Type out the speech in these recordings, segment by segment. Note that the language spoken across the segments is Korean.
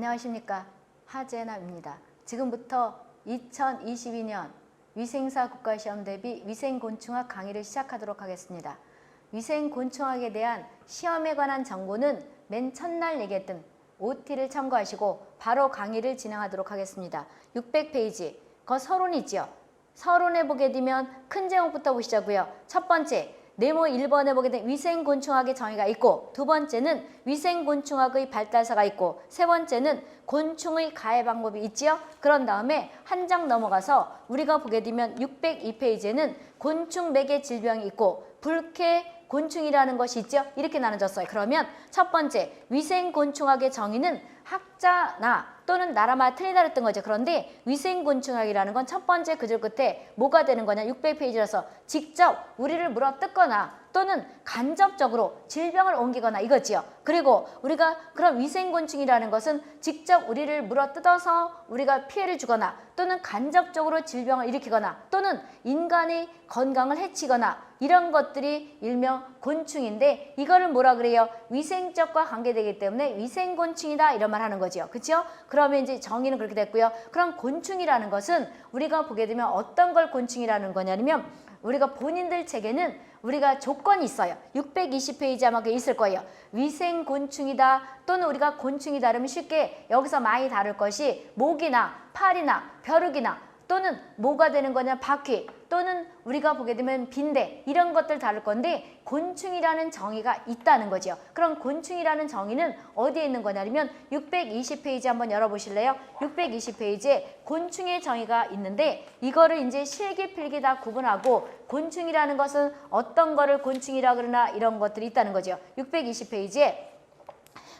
안녕하십니까. 하재나입니다. 지금부터 2022년 위생사 국가시험 대비 위생곤충학 강의를 시작하도록 하겠습니다. 위생곤충학에 대한 시험에 관한 정보는 맨 첫날 얘기했던 OT를 참고하시고 바로 강의를 진행하도록 하겠습니다. 600페이지, 서론이지요. 서론에 보게 되면 큰 제목부터 보시자고요. 첫 번째, 네모 1번에 보게 되면 위생곤충학의 정의가 있고, 두 번째는 위생곤충학의 발달사가 있고, 세 번째는 곤충의 가해 방법이 있지요. 그런 다음에 한 장 넘어가서 우리가 보게 되면 602페이지에는 곤충 매개 질병이 있고 불쾌 곤충이라는 것이 있죠. 이렇게 나눠졌어요. 그러면 첫 번째, 위생곤충학의 정의는 학자나 또는 나라마다 틀리다 그랬던 거죠. 그런데 위생곤충학이라는 건 첫 번째 그 줄 끝에 뭐가 되는 거냐, 600페이지라서 직접 우리를 물어뜯거나 또는 간접적으로 질병을 옮기거나 이거지요. 그리고 우리가 그런 위생곤충이라는 것은 직접 우리를 물어뜯어서 우리가 피해를 주거나 또는 간접적으로 질병을 일으키거나 또는 인간의 건강을 해치거나 이런 것들이 일명 곤충인데, 이거를 뭐라 그래요? 위생적과 관계되기 때문에 위생곤충이다 이런 말 하는 거죠. 그렇죠? 그러면 이제 정의는 그렇게 됐고요. 그럼 곤충이라는 것은 우리가 보게 되면 어떤 걸 곤충이라는 거냐면, 우리가 본인들 책에는 우리가 조건이 있어요. 620페이지 아마 있을 거예요. 위생곤충이다 또는 우리가 곤충이다 그러면 쉽게 여기서 많이 다룰 것이 목이나 팔이나 벼룩이나 또는 뭐가 되는 거냐, 바퀴 또는 우리가 보게 되면 빈대 이런 것들 다룰 건데, 곤충이라는 정의가 있다는 거죠. 그럼 곤충이라는 정의는 어디에 있는 거냐면 620페이지 한번 열어보실래요? 620페이지에 곤충의 정의가 있는데, 이거를 이제 실기필기 다 구분하고 곤충이라는 것은 어떤 거를 곤충이라 그러나 이런 것들이 있다는 거죠. 620페이지에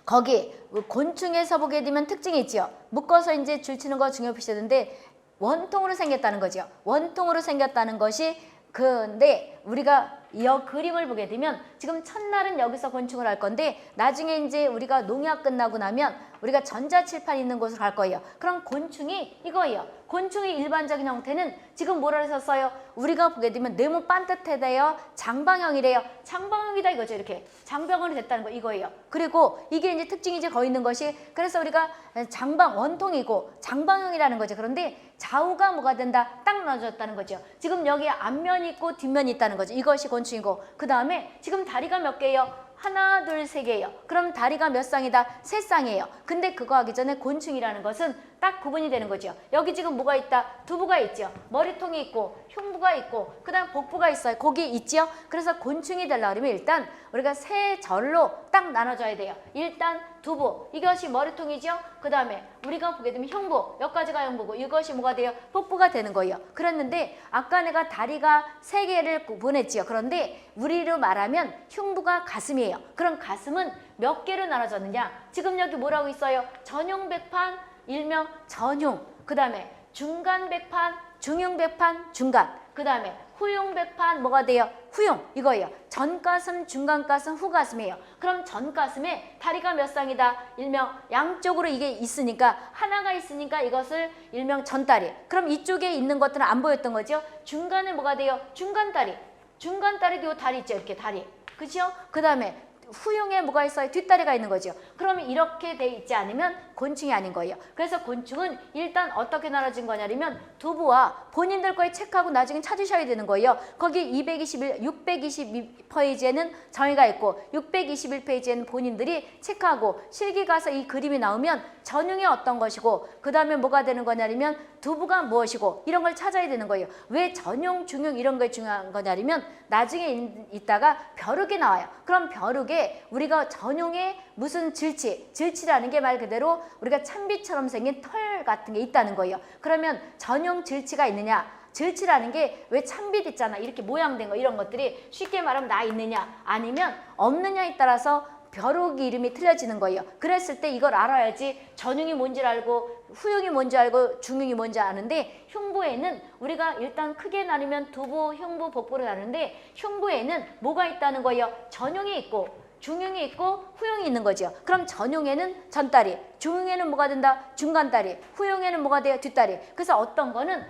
거기 곤충에서 보게 되면 특징이 있죠. 묶어서 이제 줄치는 거 중요 표시되는데 원통으로 생겼다는 거죠. 원통으로 생겼다는 것이, 근데 우리가 이 그림을 보게 되면 지금 첫날은 여기서 곤충을 할 건데 나중에 이제 우리가 농약 끝나고 나면 우리가 전자칠판 있는 곳으로 갈 거예요. 그럼 곤충이 이거예요. 곤충의 일반적인 형태는 지금 뭐라 했었어요? 우리가 보게 되면 네모 반듯해대요. 장방형이래요. 장방형이다 이거죠. 이렇게 장방으로 됐다는 거 이거예요. 그리고 이게 이제 특징이 이제 거의 있는 것이, 그래서 우리가 장방 원통이고 장방형이라는 거죠. 그런데 좌우가 뭐가 된다? 딱 나눠졌다는 거죠. 지금 여기 앞면이 있고 뒷면이 있다는 거죠. 이것이 곤충이고, 그 다음에 지금 다리가 몇 개예요? 하나, 둘, 세 개예요. 그럼 다리가 몇 쌍이다? 세 쌍이에요. 근데 그거 하기 전에 곤충이라는 것은 딱 구분이 되는 거죠. 여기 지금 뭐가 있다? 두부가 있죠. 머리통이 있고 흉부가 있고 그 다음 복부가 있어요. 거기 있죠. 그래서 곤충이 되려고 하면 일단 우리가 세 절로 딱 나눠줘야 돼요. 일단 두부, 이것이 머리통이죠. 그 다음에 우리가 보게 되면 흉부, 여기까지가 흉부고 이것이 뭐가 돼요? 복부가 되는 거예요. 그랬는데 아까 내가 다리가 세 개를 보냈지요. 그런데 우리로 말하면 흉부가 가슴이에요. 그럼 가슴은 몇 개로 나눠졌느냐? 지금 여기 뭐라고 있어요? 전흉백판, 일명 전흉, 그 다음에 중간백판, 중흉백판, 중간, 그 다음에 후흉백판 뭐가 돼요? 후흉, 이거예요. 전가슴, 중간가슴, 후가슴이에요. 그럼 전가슴에 다리가 몇 쌍이다? 일명 양쪽으로 이게 있으니까, 하나가 있으니까 이것을 일명 전다리. 그럼 이쪽에 있는 것들은 안 보였던 거죠? 중간에 뭐가 돼요? 중간다리. 중간다리도 요 다리 있죠. 이렇게 다리. 그죠? 그 다음에 후흉에 뭐가 있어요? 뒷다리가 있는 거죠. 그러면 이렇게 돼 있지 않으면 곤충이 아닌 거예요. 그래서 곤충은 일단 어떻게 나눠진 거냐면 두부와 본인들 거에 체크하고 나중에 찾으셔야 되는 거예요. 거기 622페이지에는 정의가 있고 621페이지에는 본인들이 체크하고 실기 가서 이 그림이 나오면 전흉이 어떤 것이고 그 다음에 뭐가 되는 거냐면 두부가 무엇이고 이런 걸 찾아야 되는 거예요. 왜 전흉, 중흉 이런 게 중요한 거냐면 나중에 있다가 벼룩이 나와요. 그럼 벼룩에 우리가 전용에 무슨 질치라는 게 말 그대로 우리가 찬비처럼 생긴 털 같은 게 있다는 거예요. 그러면 전용 질치가 있느냐? 질치라는 게 왜 찬빛 있잖아. 이렇게 모양된 거 이런 것들이 쉽게 말하면 나 있느냐 아니면 없느냐에 따라서 벼룩 이름이 틀려지는 거예요. 그랬을 때 이걸 알아야지 전흉이 뭔지 알고 후흉이 뭔지 알고 중흉이 뭔지 아는데, 흉부에는 우리가 일단 크게 나누면 두부, 흉부, 복부로 나누는데 흉부에는 뭐가 있다는 거예요? 전흉이 있고 중흉이 있고 후흉이 있는 거죠. 그럼 전흉에는 전다리, 중흉에는 뭐가 된다? 중간다리, 후흉에는 뭐가 돼요? 뒷다리. 그래서 어떤 거는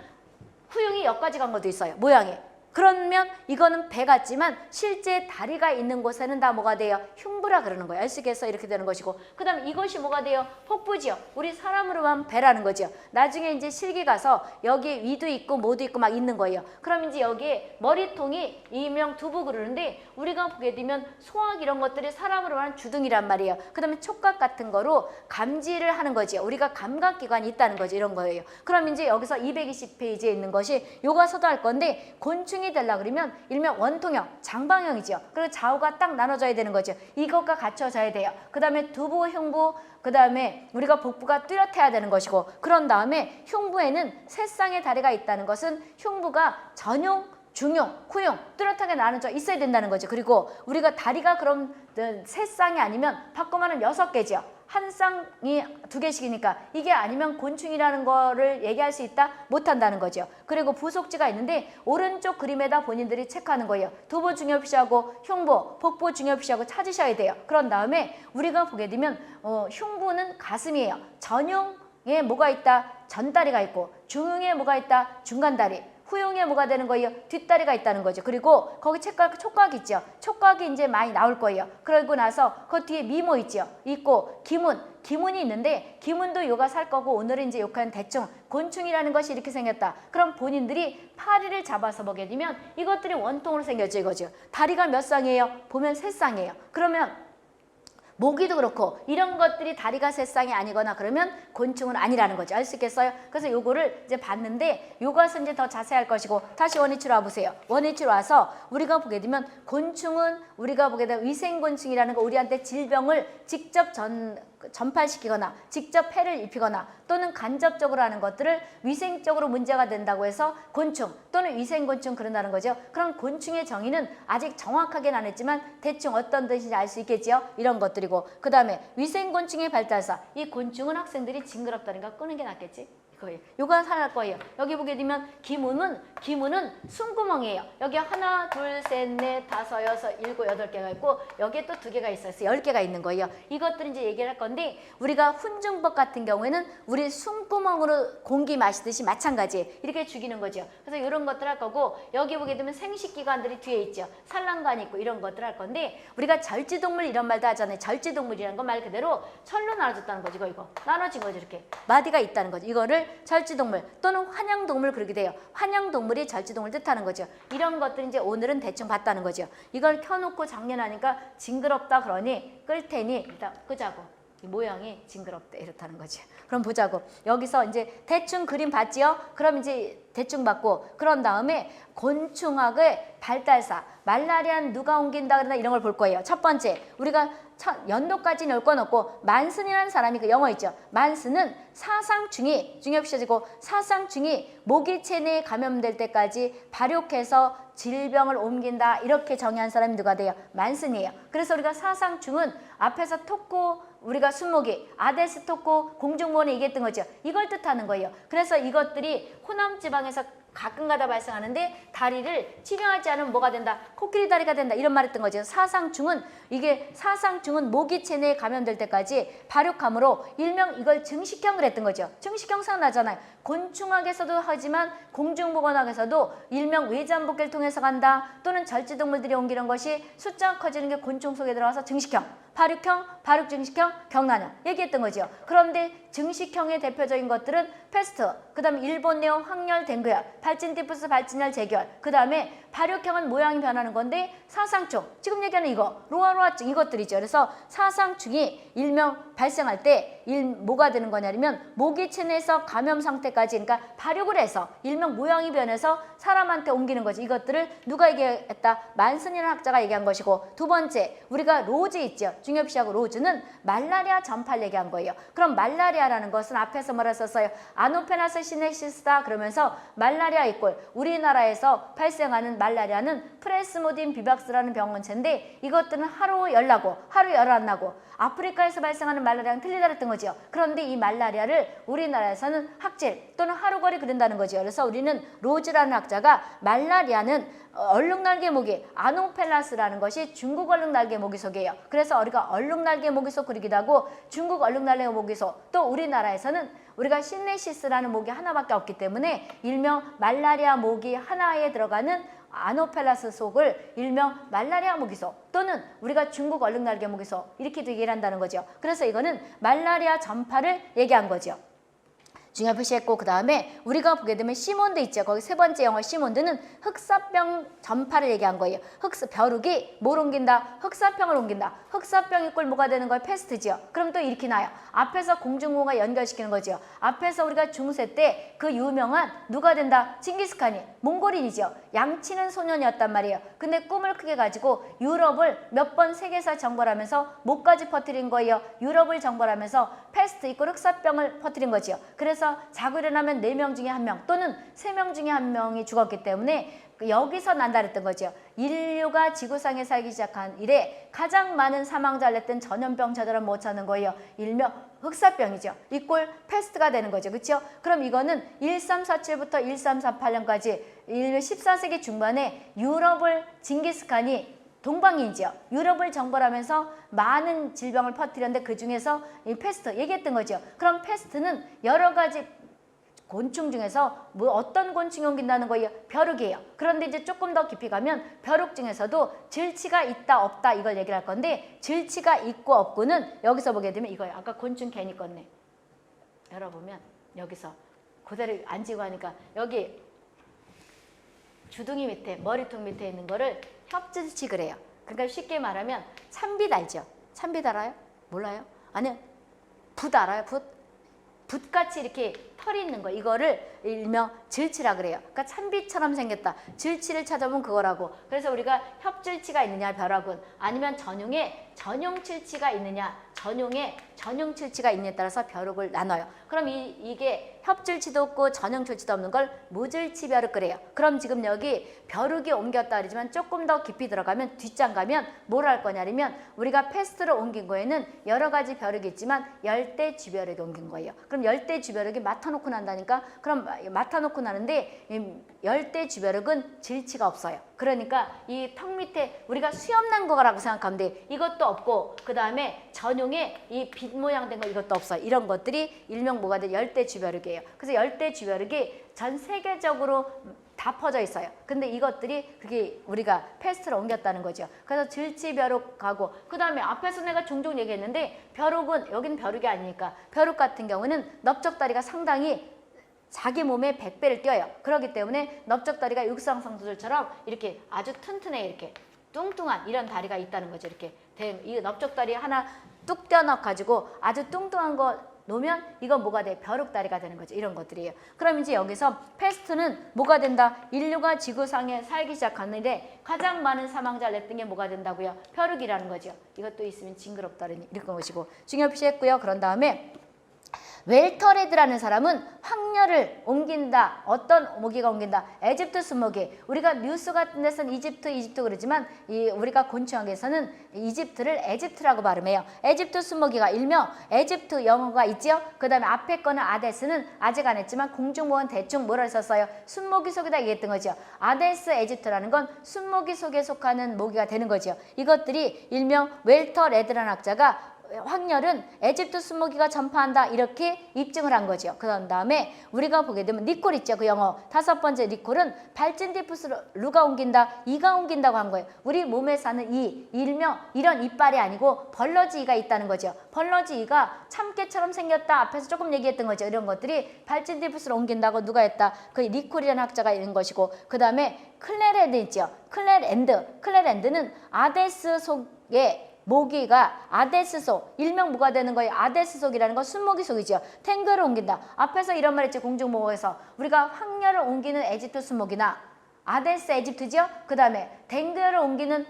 후흉이 여기까지 간 것도 있어요. 모양이. 그러면 이거는 배 같지만 실제 다리가 있는 곳에는 다 뭐가 돼요? 흉부라 그러는 거예요. 알수겠어? 이렇게 되는 것이고, 그 다음 이것이 뭐가 돼요? 폭부지요. 우리 사람으로만 배라는 거죠. 나중에 이제 실기 가서 여기 위도 있고 모도 있고 막 있는 거예요. 그럼 이제 여기에 머리통이 이명 두부 그러는데, 우리가 보게 되면 소화기 이런 것들이 사람으로 말하는 주둥이란 말이에요. 그 다음에 촉각 같은 거로 감지를 하는 거죠. 우리가 감각기관이 있다는 거죠. 이런 거예요. 그럼 이제 여기서 220페이지에 있는 것이 요가서도 할 건데, 곤충이 되려 그러면 일명 원통형, 장방형이죠. 그리고 좌우가 딱 나눠져야 되는 거죠. 이것과 갖춰져야 돼요. 그 다음에 두부, 흉부, 그 다음에 우리가 복부가 뚜렷해야 되는 것이고, 그런 다음에 흉부에는 세 쌍의 다리가 있다는 것은 흉부가 전용, 중용, 후용 뚜렷하게 나눠져 있어야 된다는 거죠. 그리고 우리가 다리가 그럼 세 쌍이 아니면 바꾸면 6개죠. 한 쌍이 2개씩이니까 이게 아니면 곤충이라는 거를 얘기할 수 있다? 못한다는 거죠. 그리고 부속지가 있는데 오른쪽 그림에다 본인들이 체크하는 거예요. 두부 중요시하고 흉부, 복부 중요시하고 찾으셔야 돼요. 그런 다음에 우리가 보게 되면 흉부는 가슴이에요. 전용에 뭐가 있다? 전다리가 있고, 중용에 뭐가 있다? 중간다리. 후용에 뭐가 되는 거예요? 뒷다리가 있다는 거죠. 그리고 거기 촉각 있죠. 촉각이 이제 많이 나올 거예요. 그러고 나서 그 뒤에 미모 있죠. 있고 기문이 있는데, 기문도 요가 살 거고, 오늘은 이제 욕하는 대충 곤충이라는 것이 이렇게 생겼다. 그럼 본인들이 파리를 잡아서 보게 되면 이것들이 원통으로 생겨져 이거죠. 다리가 몇 쌍이에요? 보면 3쌍이에요. 그러면 모기도 그렇고 이런 것들이 다리가 세 쌍이 아니거나 그러면 곤충은 아니라는 거죠. 알 수 있겠어요? 그래서 요거를 이제 봤는데, 요것은 이제 더 자세할 것이고, 다시 원위치로 와보세요. 원위치로 와서 우리가 보게 되면 곤충은 우리가 보게 되면 위생곤충이라는 거, 우리한테 질병을 직접 전파시키거나 직접 폐를 입히거나 또는 간접적으로 하는 것들을 위생적으로 문제가 된다고 해서 곤충 또는 위생곤충 그런다는 거죠. 그럼 곤충의 정의는 아직 정확하게는 안 했지만 대충 어떤 뜻인지 알 수 있겠죠. 이런 것들이고, 그 다음에 위생곤충의 발달사, 이 곤충은 학생들이 징그럽다니까 끄는 게 낫겠지. 거예요. 요거 하나 할 거예요. 여기 보게 되면 기문은 숨구멍이에요. 여기 하나, 둘, 셋, 넷, 다섯, 여섯, 일곱, 8개가 있고, 여기에 또 2개가 있어요. 10개가 있는 거예요. 이것들은 이제 얘기를 할 건데, 우리가 훈증법 같은 경우에는 우리 숨구멍으로 공기 마시듯이 마찬가지예요. 이렇게 죽이는 거죠. 그래서 이런 것들 할 거고, 여기 보게 되면 생식기관들이 뒤에 있죠. 산란관이 있고 이런 것들 할 건데, 우리가 절지동물 이런 말도 하잖아요. 절지동물이라는 건 말 그대로 철로 나눠졌다는 거죠. 이거 나눠진 거죠. 이렇게 마디가 있다는 거죠. 이거를 절지동물 또는 환양동물 그러게 돼요. 환양동물이 절지동물 뜻하는 거죠. 이런 것들 이제 오늘은 대충 봤다는 거죠. 이걸 켜놓고 작년하니까 징그럽다 그러니 끌 테니 일단 끄자고. 이 모양이 징그럽다 이렇다는 거죠. 그럼 보자고. 여기서 이제 대충 그림 봤지요? 그럼 이제 대충 봤고, 그런 다음에 곤충학의 발달사, 말라리아는 누가 옮긴다 그러나 이런 걸 볼 거예요. 첫 번째, 우리가 연도까지는 열 건 없고, 만슨이라는 사람이 그 영어 있죠. 만슨은 사상충이 중요시해지고, 사상충이 모기 체내에 감염될 때까지 발육해서 질병을 옮긴다 이렇게 정의한 사람이 누가 돼요? 만슨이에요. 그래서 우리가 사상충은 앞에서 토코, 우리가 순모기, 아데스 토코, 공중보원에 얘기했던 거죠. 이걸 뜻하는 거예요. 그래서 이것들이 호남 지방에서 가끔가다 발생하는데, 다리를 치료하지 않으면 뭐가 된다? 코끼리 다리가 된다 이런 말 했던 거죠. 사상충은 모기 체내에 감염될 때까지 발육함으로 일명 이걸 증식형 그랬던 거죠. 증식형 생각나잖아요. 곤충학에서도 하지만 공중보건학에서도 일명 외장복기를 통해서 간다, 또는 절지동물들이 옮기는 것이 숫자가 커지는 게 곤충 속에 들어가서 증식형, 발육형, 발육증식형, 경란형 얘기했던 거죠. 그런데 증식형의 대표적인 것들은 패스트, 그 다음에 일본 내용 황열 댕그열, 발진티푸스 발진열 재결, 그 다음에 발육형은 모양이 변하는 건데, 사상충, 지금 얘기하는 이거 로아로아증 이것들이죠. 그래서 사상충이 일명 발생할 때 뭐가 되는 거냐면, 모기 체내에서 감염 상태까지, 그러니까 발육을 해서 일명 모양이 변해서 사람한테 옮기는 거지. 이것들을 누가 얘기했다? 만슨이라는 학자가 얘기한 것이고, 두 번째, 우리가 로즈 있죠. 중엽시하고 로즈는 말라리아 전파를 얘기한 거예요. 그럼 말라리아라는 것은 앞에서 뭐라 썼어요? 아노페나스 시네시스다 그러면서 말라리아 이꼴, 우리나라에서 발생하는 말라리아는 프레스모딘 비박스라는 병원체인데, 이것들은 하루 열 나고 하루 열 안 나고, 아프리카에서 발생하는 말라리아랑 틀리다 그랬던 거죠. 그런데 이 말라리아를 우리나라에서는 학질 또는 하루거리 그런다는 거죠. 그래서 우리는 로즈라는 학자가 말라리아는 얼룩날개 모기, 아노펠라스라는 것이 중국 얼룩날개 모기속이에요. 그래서 우리가 얼룩날개 모기속 그리기도 하고, 중국 얼룩날개 모기속, 또 우리나라에서는 우리가 신네시스라는 모기 하나밖에 없기 때문에 일명 말라리아 모기 하나에 들어가는 아노펠라스 속을 일명 말라리아 모기소 또는 우리가 중국 얼룩날개 모기소 이렇게도 얘기를 한다는 거죠. 그래서 이거는 말라리아 전파를 얘기한 거죠. 중요 표시했고 그 다음에 우리가 보게 되면 시몬드 있죠. 거기 세 번째 영어 시몬드는 흑사병 전파를 얘기한 거예요. 벼룩이 뭘 옮긴다? 흑사병을 옮긴다. 흑사병 이꼴 뭐가 되는 거예요? 패스트지요. 그럼 또 이렇게 나요. 앞에서 공중보가 연결시키는 거죠. 앞에서 우리가 중세 때 그 유명한 누가 된다? 징기스칸이 몽골인이죠. 양치는 소년이었단 말이에요. 근데 꿈을 크게 가지고 유럽을 몇 번 세계사 정벌 하면서 목까지 퍼뜨린 거예요. 유럽을 정벌하면서 패스트 이꼴 흑사병을 퍼뜨린 거지요. 그래서 자고 일어나면 4명 중에 1명 또는 3명 중에 1명이 죽었기 때문에 여기서 난다 그랬던 거죠. 인류가 지구상에 살기 시작한 이래 가장 많은 사망자를 냈던 전염병 저절은 못 찾는 거예요. 일명 흑사병이죠. 이꼴 패스트가 되는 거죠. 그렇죠? 그럼 이거는 1347부터 1348년까지 14세기 중반에 유럽을 징기스칸이 동방인이죠. 유럽을 정벌하면서 많은 질병을 퍼뜨렸는데 그중에서 이 패스트 얘기했던 거죠. 그럼 패스트는 여러 가지 곤충 중에서 뭐 어떤 곤충이 옮긴다는 거예요? 벼룩이에요. 그런데 이제 조금 더 깊이 가면 벼룩 중에서도 질치가 있다 없다 이걸 얘기를 할 건데 질치가 있고 없고는 여기서 보게 되면 이거예요. 아까 곤충 괜히 껐네. 열어보면 여기서 그대로 앉히고 하니까 여기 주둥이 밑에 머리통 밑에 있는 거를 협질치 그래요. 그러니까 쉽게 말하면 참빗 알죠? 참빗 알아요? 몰라요? 아니요. 붓 알아요? 붓? 붓같이 이렇게 털이 있는 거 이거를 일명 질치라 그래요. 그러니까 참빗처럼 생겼다. 질치를 찾아보면 그거라고. 그래서 우리가 협질치가 있느냐 벼락은 아니면 전용에 전용질치가 있느냐 전용에 전용질치가 있느냐에 따라서 벼룩을 나눠요. 그럼 이게 협질치도 없고 전용질치도 없는 걸 무질치 벼룩 그래요. 그럼 지금 여기 벼룩이 옮겼다 그러지만 조금 더 깊이 들어가면 뒷장 가면 뭘 할 거냐면 우리가 패스트로 옮긴 거에는 여러 가지 벼룩이 있지만 열대 주벼룩이 옮긴 거예요. 그럼 열대 주벼룩이 맡아놓고 난다니까 그럼 맡아놓고 나는데 열대 주벼룩은 질치가 없어요. 그러니까 이 턱 밑에 우리가 수염 난 거라고 생각하면 돼. 이것도 없고 그 다음에 전용에 이 빛 모양 된 거 이것도 없어요. 이런 것들이 일명 뭐가 돼? 열대 주벼룩이에요. 그래서 열대 주벼룩이 전 세계적으로 다 퍼져 있어요. 근데 이것들이 그게 우리가 패스트로 옮겼다는 거죠. 그래서 질치벼룩하고 그 다음에 앞에서 내가 종종 얘기했는데 벼룩은 여기는 벼룩이 아니니까 벼룩 같은 경우는 넓적다리가 상당히 자기 몸의 100배를 뛰어요. 그렇기 때문에 넓적다리가 육상선수들처럼 이렇게 아주 튼튼해 이렇게 뚱뚱한 이런 다리가 있다는 거죠. 이렇게 이 넓적다리 하나 뚝 떼어넣어가지고 아주 뚱뚱한 거 놓으면 이건 뭐가 돼? 벼룩다리가 되는 거죠. 이런 것들이에요. 그럼 이제 여기서 패스트는 뭐가 된다? 인류가 지구상에 살기 시작하는데 가장 많은 사망자를 냈던 게 뭐가 된다고요? 벼룩이라는 거죠. 이것도 있으면 징그럽다는 이런 것이고 중요 표시했고요. 그런 다음에 웰터레드라는 사람은 황녀를 옮긴다. 어떤 모기가 옮긴다? 에집트 순모기. 우리가 뉴스 같은 데서는 이집트 그러지만 우리가 곤충학에서는 이집트를 에집트라고 발음해요. 에집트 순모기가 일명 에집트 영어가 있죠. 그 다음에 앞에 거는 아데스는 아직 안 했지만 공중보건 대충 뭐를 썼어요? 순모기 속에다 얘기했던 거죠. 아데스 에집트라는 건 순모기 속에 속하는 모기가 되는 거죠. 이것들이 일명 웰터레드라는 학자가 황열은 에집트 순모기가 전파한다 이렇게 입증을 한 거죠. 그런 다음에 우리가 보게 되면 니콜 있죠. 그 영어 5번째 니콜은 발진디푸스 루가 옮긴다 이가 옮긴다고 한 거예요. 우리 몸에 사는 일명 이런 이빨이 아니고 벌러지 이가 있다는 거죠. 벌러지 이가 참깨처럼 생겼다 앞에서 조금 얘기했던 거죠. 이런 것들이 발진디푸스를 옮긴다고 누가 했다. 그 니콜이라는 학자가 있는 것이고 그 다음에 클레랜드 있죠. 클레랜드는 아데스 속에 모기가 아데스 속, 일명 뭐가 되는 거예요? 아데스 속이라는 건 순모기 속이죠. 탱글을 옮긴다. 앞에서 이런 말 했죠. 공중보호에서. 우리가 황녀를 옮기는 에집트 순모기나 아데스 에집트죠. 그 다음에 탱글을 옮기는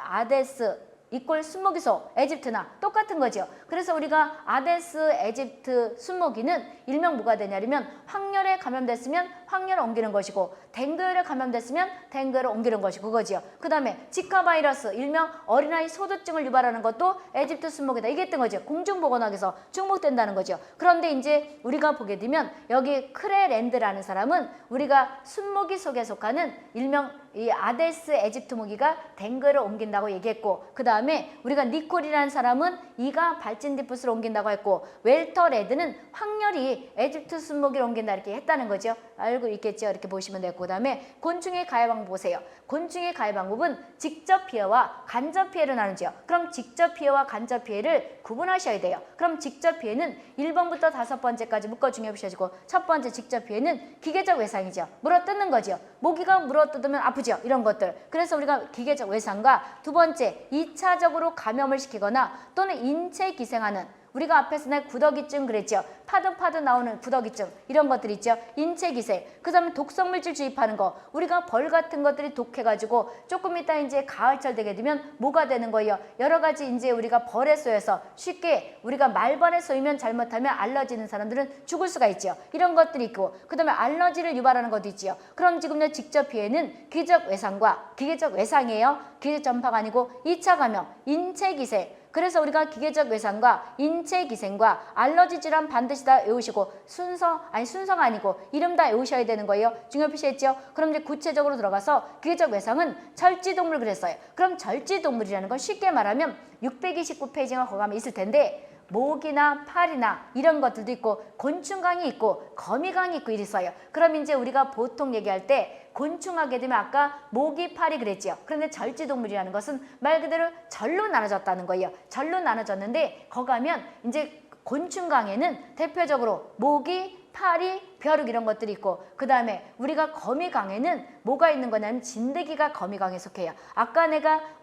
아데스 이꼴 순모기소 에집트나 똑같은 거죠. 그래서 우리가 아데스 에집트 순모기는 일명 뭐가 되냐면 황열에 감염됐으면 황열을 옮기는 것이고 댕그열에 감염됐으면 댕그열을 옮기는 것이 그거지요. 그 다음에 지카 바이러스 일명 어린아이 소두증을 유발하는 것도 에집트 순모기다. 이게 했던 거죠. 공중보건학에서 중복된다는 거죠. 그런데 이제 우리가 보게 되면 여기 크레랜드라는 사람은 우리가 순모기 속에 속하는 일명 이 아데스 에집트 모기가 댕그를 옮긴다고 얘기했고 그 다음에 우리가 니콜이라는 사람은 이가 발진디푸스를 옮긴다고 했고 웰터레드는 황열이 에집트 순모기를 옮긴다 이렇게 했다는 거죠. 알고 달리고 있겠죠. 이렇게 보시면 되고 그다음에 곤충의 가해 방법 보세요. 곤충의 가해 방법은 직접 피해와 간접 피해를 나누죠. 그럼 직접 피해와 간접 피해를 구분하셔야 돼요. 그럼 직접 피해는 1번부터 5번째까지 묶어 중요시하시고 첫 번째 직접 피해는 기계적 외상이죠. 물어뜯는 거죠. 모기가 물어뜯으면 아프죠. 이런 것들. 그래서 우리가 기계적 외상과 두 번째 2차적으로 감염을 시키거나 또는 인체 기생하는 우리가 앞에서 내 구더기증 그랬죠. 파도 나오는 구더기증 이런 것들 있죠. 인체기생. 그 다음에 독성물질 주입하는 거. 우리가 벌 같은 것들이 독해가지고 조금 이따 이제 가을철 되게 되면 뭐가 되는 거예요. 여러 가지 이제 우리가 벌에 쏘여서 쉽게 우리가 말벌에 쏘이면 잘못하면 알러지 있는 사람들은 죽을 수가 있죠. 이런 것들이 있고 그 다음에 알러지를 유발하는 것도 있지요. 그럼 지금 직접 피해는 기계적 외상과 기계적 외상이에요. 기계적 전파가 아니고 2차 감염, 인체기생. 그래서 우리가 기계적 외상과 인체 기생과 알러지 질환 반드시 다 외우시고 순서가 아니고 이름 다 외우셔야 되는 거예요. 중요 표시했죠? 그럼 이제 구체적으로 들어가서 기계적 외상은 절지동물 그랬어요. 그럼 절지동물이라는 건 쉽게 말하면 629페이지가 거기 가면 있을 텐데 모기나 파리나 이런 것들도 있고 곤충강이 있고 거미강이 있고 이랬어요. 그럼 이제 우리가 보통 얘기할 때 곤충하게 되면 아까 모기, 파리 그랬지요. 그런데 절지동물이라는 것은 말 그대로 절로 나눠졌다는 거예요. 절로 나눠졌는데 거기 가면 이제 곤충강에는 대표적으로 모기, 파리, 벼룩 이런 것들이 있고 그 다음에 우리가 거미강에는 뭐가 있는 거냐면 진드기가 거미강에 속해요. 아까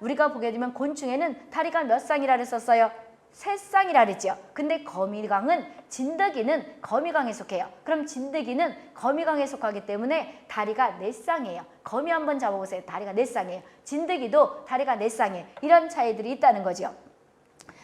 우리가 보게 되면 곤충에는 다리가 몇 쌍이라 그랬었어요? 3쌍이라 그랬죠. 근데 거미강은 진드기는 거미강에 속해요. 그럼 진드기는 거미강에 속하기 때문에 다리가 4쌍이에요. 거미 한번 잡아보세요. 다리가 4쌍이에요. 진드기도 다리가 4쌍이에요. 이런 차이들이 있다는 거죠.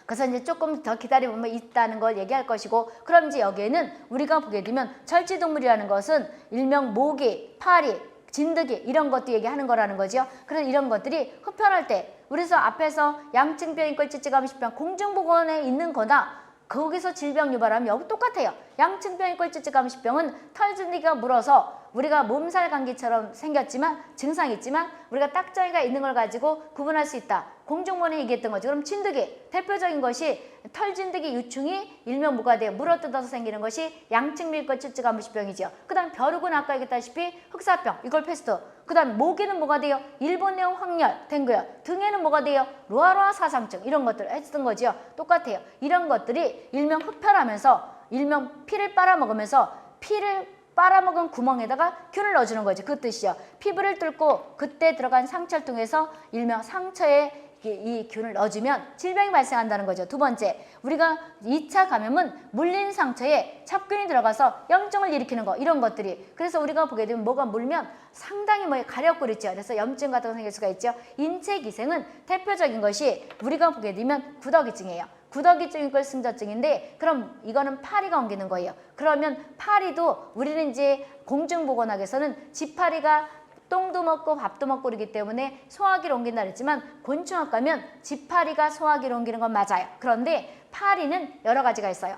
그래서 이제 조금 더 기다려보면 있다는 걸 얘기할 것이고 그럼 이제 여기에는 우리가 보게 되면 절지동물이라는 것은 일명 모기, 파리, 진드기 이런 것도 얘기하는 거라는 거죠. 그래서 이런 것들이 흡혈할 때 그래서 앞에서 양증병, 인권찌찌감, 십병 공중보건에 있는 거나 거기서 질병 유발하면 여기 똑같아요. 양증병, 인권찌찌감, 십병은 털진드기가 물어서 우리가 몸살 감기처럼 생겼지만 증상이 있지만 우리가 딱정이가 있는 걸 가지고 구분할 수 있다. 공중보건에 얘기했던 거죠. 그럼 진드기 대표적인 것이 털진드기 유충이 일명 뭐가 돼요? 물어뜯어서 생기는 것이 양증밀과 찌찌가무시병이죠. 그 다음 벼룩은 아까 얘기했다시피 흑사병, 이걸 패스트. 그 다음 모기는 뭐가 돼요? 일본내용 확열, 댕그열. 등에는 뭐가 돼요? 로아로아 사상증 이런 것들 했던 거죠. 똑같아요. 이런 것들이 일명 흡혈하면서 일명 피를 빨아먹으면서 피를 빨아먹은 구멍에다가 균을 넣어주는 거지. 그 뜻이죠. 피부를 뚫고 그때 들어간 상처를 통해서 일명 상처에 이 균을 넣어주면 질병이 발생한다는 거죠. 두 번째, 우리가 2차 감염은 물린 상처에 찹균이 들어가서 염증을 일으키는 거 이런 것들이 그래서 우리가 보게 되면 뭐가 물면 상당히 가렵고 그랬죠. 그래서 염증 같은 거 생길 수가 있죠. 인체 기생은 대표적인 것이 우리가 보게 되면 구더기증이에요. 구더기증이고 승저증인데 그럼 이거는 파리가 옮기는 거예요. 그러면 파리도 우리는 이제 공중보건학에서는 지파리가 똥도 먹고 밥도 먹고 그러기 때문에 소화기를 옮긴다 그랬지만 곤충학 가면 지파리가 소화기를 옮기는 건 맞아요. 그런데 파리는 여러 가지가 있어요.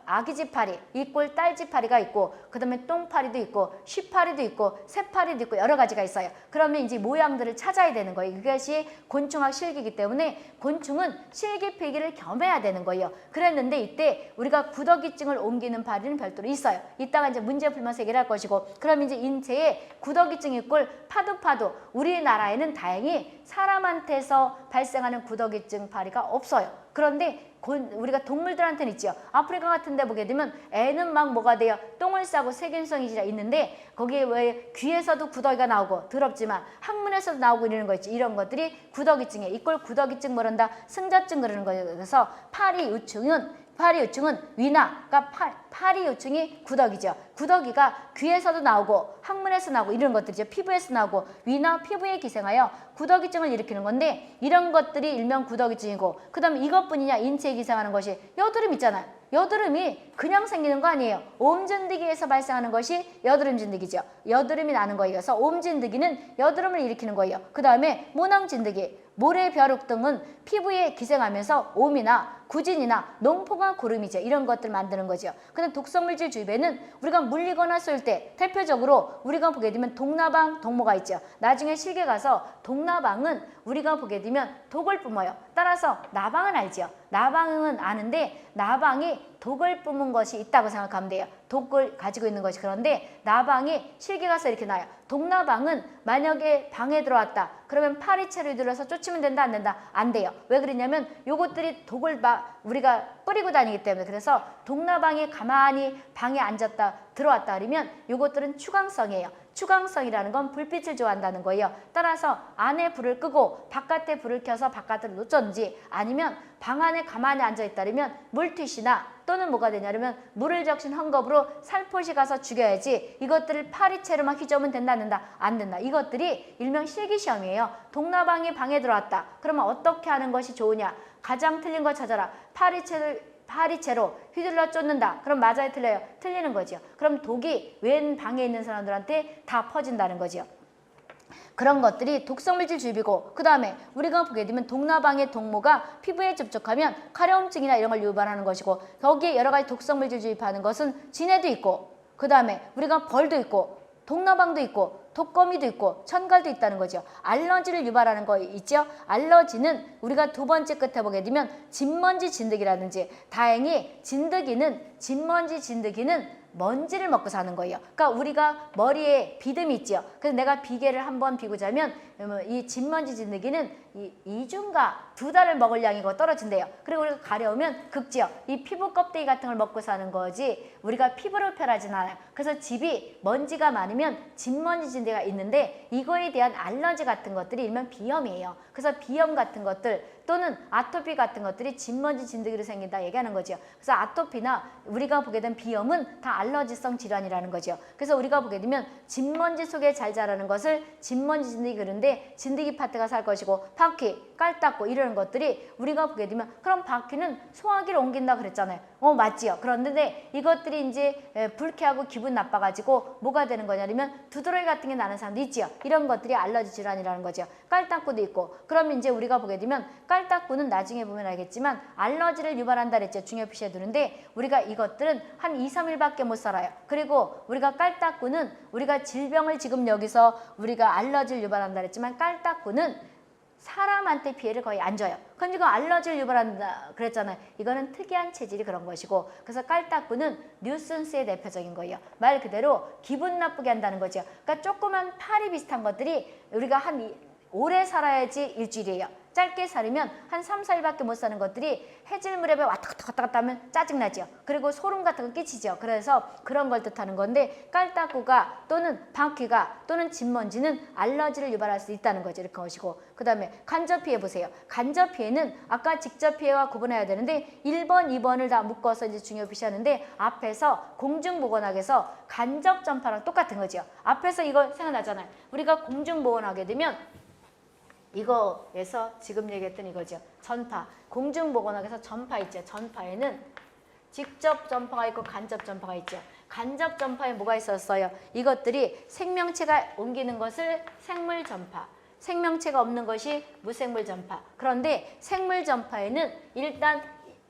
아기지파리, 이꼴 딸지파리가 있고 그 다음에 똥파리도 있고 쉬파리도 있고 새파리도 있고 여러 가지가 있어요. 그러면 이제 모양들을 찾아야 되는 거예요. 이것이 곤충학 실기이기 때문에 곤충은 실기 필기를 겸해야 되는 거예요. 그랬는데 이때 우리가 구더기증을 옮기는 파리는 별도로 있어요. 이따가 이제 문제 풀면서 얘기를 할 것이고 그럼 이제 인체에 구더기증 이꼴 파도 우리나라에는 다행히 사람한테서 발생하는 구더기증 파리가 없어요. 그런데 우리가 동물들한테는 있죠. 아프리카 같은 데 보게 되면 애는 막 뭐가 돼요? 똥을 싸고 세균성이 있는데 거기에 왜 귀에서도 구더기가 나오고 더럽지만 항문에서도 나오고 이러는 거 있지. 이런 것들이 구더기증이에요. 이걸 구더기증 모른다. 승저증 그러는 거예요. 그래서 파리 유충은 위나, 그러니까 파리 유충이 구더기죠. 구더기가 귀에서도 나오고 항문에서 나오고 이런 것들이죠. 피부에서 나오고 위나 피부에 기생하여 구더기증을 일으키는 건데 이런 것들이 일명 구더기증이고 그 다음에 이것뿐이냐 인체에 기생하는 것이 여드름 있잖아요. 여드름이 그냥 생기는 거 아니에요. 옴진드기에서 발생하는 것이 여드름 진드기죠. 여드름이 나는 거예요. 그래서 옴진드기는 여드름을 일으키는 거예요. 그 다음에 모낭진드기, 모래벼룩 등은 피부에 기생하면서 옴이나 구진이나 농포가 구름이죠. 이런 것들 만드는 거죠. 근데 독성물질 주입에는 우리가 물리거나 쏠 때 대표적으로 우리가 보게 되면 독나방, 독모가 있죠. 나중에 실계 가서 독나방은 우리가 보게 되면 독을 뿜어요. 따라서 나방은 알죠. 나방은 아는데 나방이 독을 뿜은 것이 있다고 생각하면 돼요. 독을 가지고 있는 것이. 그런데 나방이 실계 가서 이렇게 나요. 독나방은 만약에 방에 들어왔다. 그러면 파리채를 들어서 쫓으면 된다, 안 된다? 안 돼요. 왜 그러냐면 요것들이 독을 우리가 뿌리고 다니기 때문에. 그래서 독나방이 가만히 방에 앉았다 들어왔다 그러면 요것들은 추광성이에요. 추광성이라는 건 불빛을 좋아한다는 거예요. 따라서 안에 불을 끄고 바깥에 불을 켜서 바깥으로 놓쳤는지 아니면 방 안에 가만히 앉아있다면 물티슈나 또는 뭐가 되냐면 물을 적신 헝겊으로 살포시 가서 죽여야지 이것들을 파리채로만 휘저으면 된다 안 된다? 안 된다. 이것들이 일명 실기시험이에요. 독나방이 방에 들어왔다. 그러면 어떻게 하는 것이 좋으냐? 가장 틀린 거 찾아라. 파리채로 휘둘러 쫓는다. 그럼 맞아요, 틀려요? 틀리는 거죠. 그럼 독이 웬 방에 있는 사람들한테 다 퍼진다는 거죠. 그런 것들이 독성물질 주입이고, 그 다음에 우리가 보게 되면 독나방의 독모가 피부에 접촉하면 가려움증이나 이런 걸 유발하는 것이고, 거기에 여러 가지 독성물질 주입하는 것은 진해도 있고, 그 다음에 우리가 벌도 있고 독나방도 있고 독거미도 있고 천갈도 있다는 거죠. 알러지를 유발하는 거 있죠. 알러지는 우리가 두 번째 끝에 보게 되면 진먼지 진드기라든지, 다행히 진먼지 진드기는 먼지를 먹고 사는 거예요. 그러니까 우리가 머리에 비듬이 있죠. 그래서 내가 비계를 한번 비고 자면 이 진먼지 진드기는 이 2주인가 2달을 먹을 양이고 떨어진대요. 그리고 우리가 가려우면 극지요. 이 피부 껍데기 같은 걸 먹고 사는 거지 우리가 피부를 펴라진 않아요. 그래서 집이 먼지가 많으면 진먼지 진드기가 있는데 이거에 대한 알러지 같은 것들이 일명 비염이에요. 그래서 비염 같은 것들 또는 아토피 같은 것들이 진먼지 진드기로 생긴다 얘기하는 거죠. 그래서 아토피나 우리가 보게 된 비염은 다 알러지성 질환이라는 거죠. 그래서 우리가 보게 되면 진먼지 속에 잘 자라는 것을 진먼지 진드기 그런데 진드기 파트가 살 것이고, 바퀴, 깔딱고 이런 것들이 우리가 보게 되면 그럼 바퀴는 소화기를 옮긴다 그랬잖아요. 맞지요. 그런데 이것들이 이제 불쾌하고 기분 나빠가지고 뭐가 되는 거냐면 두드러기 같은 게 나는 사람도 있지요. 이런 것들이 알러지 질환이라는 거죠. 깔딱구도 있고, 그러면 이제 우리가 보게 되면 깔딱구는 나중에 보면 알겠지만 알러지를 유발한다 그랬죠. 중요 표시에 두는데 우리가 이것들은 한 2, 3일밖에 못 살아요. 그리고 우리가 깔딱구는 우리가 질병을 지금 여기서 우리가 알러지를 유발한다 그랬지만 깔딱구는 사람한테 피해를 거의 안 줘요. 그럼 지금 알러지를 유발한다 그랬잖아요. 이거는 특이한 체질이 그런 것이고, 그래서 깔딱구는 뉴슨스의 대표적인 거예요. 말 그대로 기분 나쁘게 한다는 거죠. 그러니까 조그만 파리 비슷한 것들이 우리가 오래 살아야지 일주일이에요. 짧게 살면 한 3, 4일밖에 못 사는 것들이 해질물에 왔다 갔다 하면 짜증나죠. 그리고 소름 같은 거 끼치죠. 그래서 그런 걸 뜻하는 건데 깔딱구가 또는 바퀴가 또는 진먼지는 알러지를 유발할 수 있다는 거죠. 이렇게 하시고, 그 다음에 간접피해 보세요. 간접피해는 아까 직접피해와 구분해야 되는데 1번, 2번을 다 묶어서 이제 중요 표시하는데 앞에서 공중보건학에서 간접전파랑 똑같은 거죠. 앞에서 이거 생각나잖아요. 우리가 공중보건하게 되면 이거에서 지금 얘기했던 이거죠. 전파. 공중보건학에서 전파 있죠. 전파에는 직접 전파가 있고 간접 전파가 있죠. 간접 전파에 뭐가 있었어요? 이것들이 생명체가 옮기는 것을 생물 전파, 생명체가 없는 것이 무생물 전파. 그런데 생물 전파에는 일단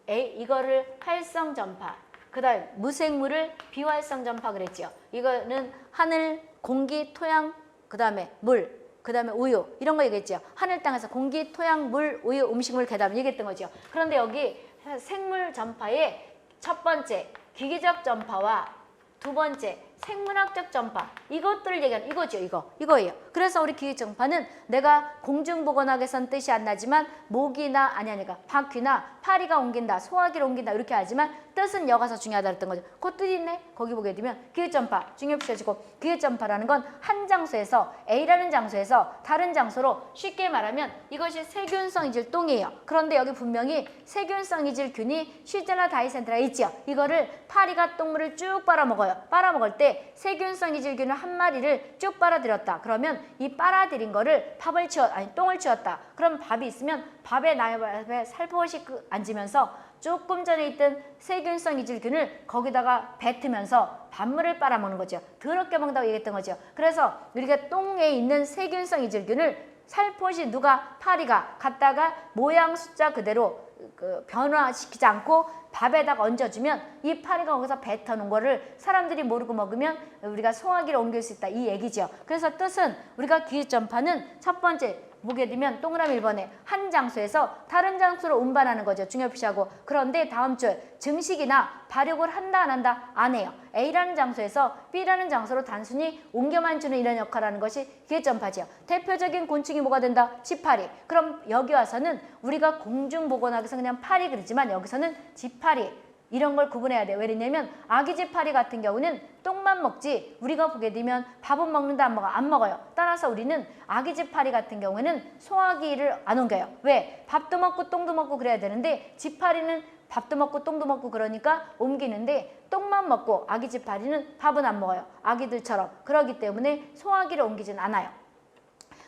이거를 활성 전파, 그 다음 무생물을 비활성 전파 그랬죠. 이거는 하늘, 공기, 토양, 그 다음에 물, 그 다음에 우유 이런 거 얘기했죠. 하늘 땅에서 공기, 토양, 물, 우유, 음식물, 괴담 얘기했던 거죠. 그런데 여기 생물 전파의 첫 번째 기계적 전파와 두 번째 생물학적 전파, 이것들을 얘기하는 이거죠. 이거예요. 그래서 우리 기계적 전파는 내가 공중보건학에선 뜻이 안 나지만 모기나 아니니까 바퀴나 파리가 옮긴다, 소화기를 옮긴다 이렇게 하지만 뜻은 여가서 중요하다 그랬던 거죠. 그 뜻이 있네. 거기 보게 되면 기계전파 중요 표시해주고, 기계전파라는 건 한 장소에서 A라는 장소에서 다른 장소로 쉽게 말하면 이것이 세균성 이질 똥이에요. 그런데 여기 분명히 세균성 이질 균이 쉬젤라 다이센테라 있죠. 이거를 파리가 똥물을 쭉 빨아먹어요. 빨아먹을 때 세균성 이질균을 한 마리를 쭉 빨아들였다. 그러면 이 빨아들인 거를 똥을 치웠다. 그럼 밥이 있으면 밥에 살포시 앉으면서 조금 전에 있던 세균성 이질균을 거기다가 뱉으면서 밥물을 빨아먹는 거죠. 더럽게 먹는다고 얘기했던 거죠. 그래서 우리가 똥에 있는 세균성 이질균을 살포시 파리가 갖다가 모양 숫자 그대로 변화시키지 않고 밥에다가 얹어주면 이 파리가 거기서 뱉어놓은 거를 사람들이 모르고 먹으면 우리가 소화기를 옮길 수 있다 이 얘기죠. 그래서 뜻은 우리가 기전파는 첫 번째 보게 되면 동그라미 1번에 한 장소에서 다른 장소로 운반하는 거죠. 중요시하고. 그런데 다음 주에 증식이나 발육을 한다 안 한다 안 해요. A라는 장소에서 B라는 장소로 단순히 옮겨만 주는 이런 역할을 하는 것이 기회전파지요. 대표적인 곤충이 뭐가 된다? 지파리. 그럼 여기 와서는 우리가 공중보건학에서 그냥 파리 그러지만 여기서는 지파리. 이런 걸 구분해야 돼요. 왜냐면 아기지파리 같은 경우는 똥만 먹지 우리가 보게 되면 밥은 먹는다 안 먹어? 안 먹어요. 따라서 우리는 아기지파리 같은 경우에는 소화기를 안 옮겨요. 왜? 밥도 먹고 똥도 먹고 그래야 되는데 지파리는 밥도 먹고 똥도 먹고 그러니까 옮기는데 똥만 먹고 아기지파리는 밥은 안 먹어요. 아기들처럼. 그러기 때문에 소화기를 옮기진 않아요.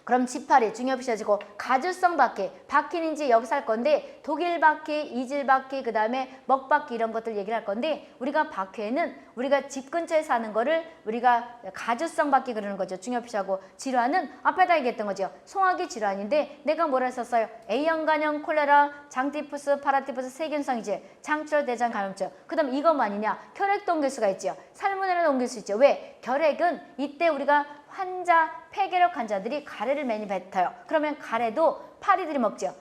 그럼 지파리 중요시해지고 가주성 바퀴, 바퀴는 이제 여기서 할 건데 독일 바퀴, 이질 바퀴, 그 다음에 먹바퀴 이런 것들 얘기를 할 건데 우리가 바퀴에는 우리가 집 근처에 사는 거를 우리가 가주성 바퀴 그러는 거죠. 중요시하고 질환은 앞에다 얘기했던 거죠. 소화기 질환인데 내가 뭐라 했었어요? A형 간염, 콜레라, 장티푸스, 파라티푸스, 세균성이지 장출혈 대장 감염증. 그 다음 이것만 아니냐? 혈액도 옮길 수가 있죠. 살모넬라도 옮길 수 있죠. 왜? 결핵은 이때 우리가 환자, 폐결핵 환자들이 가래를 많이 뱉어요. 그러면 가래도 파리들이 먹죠.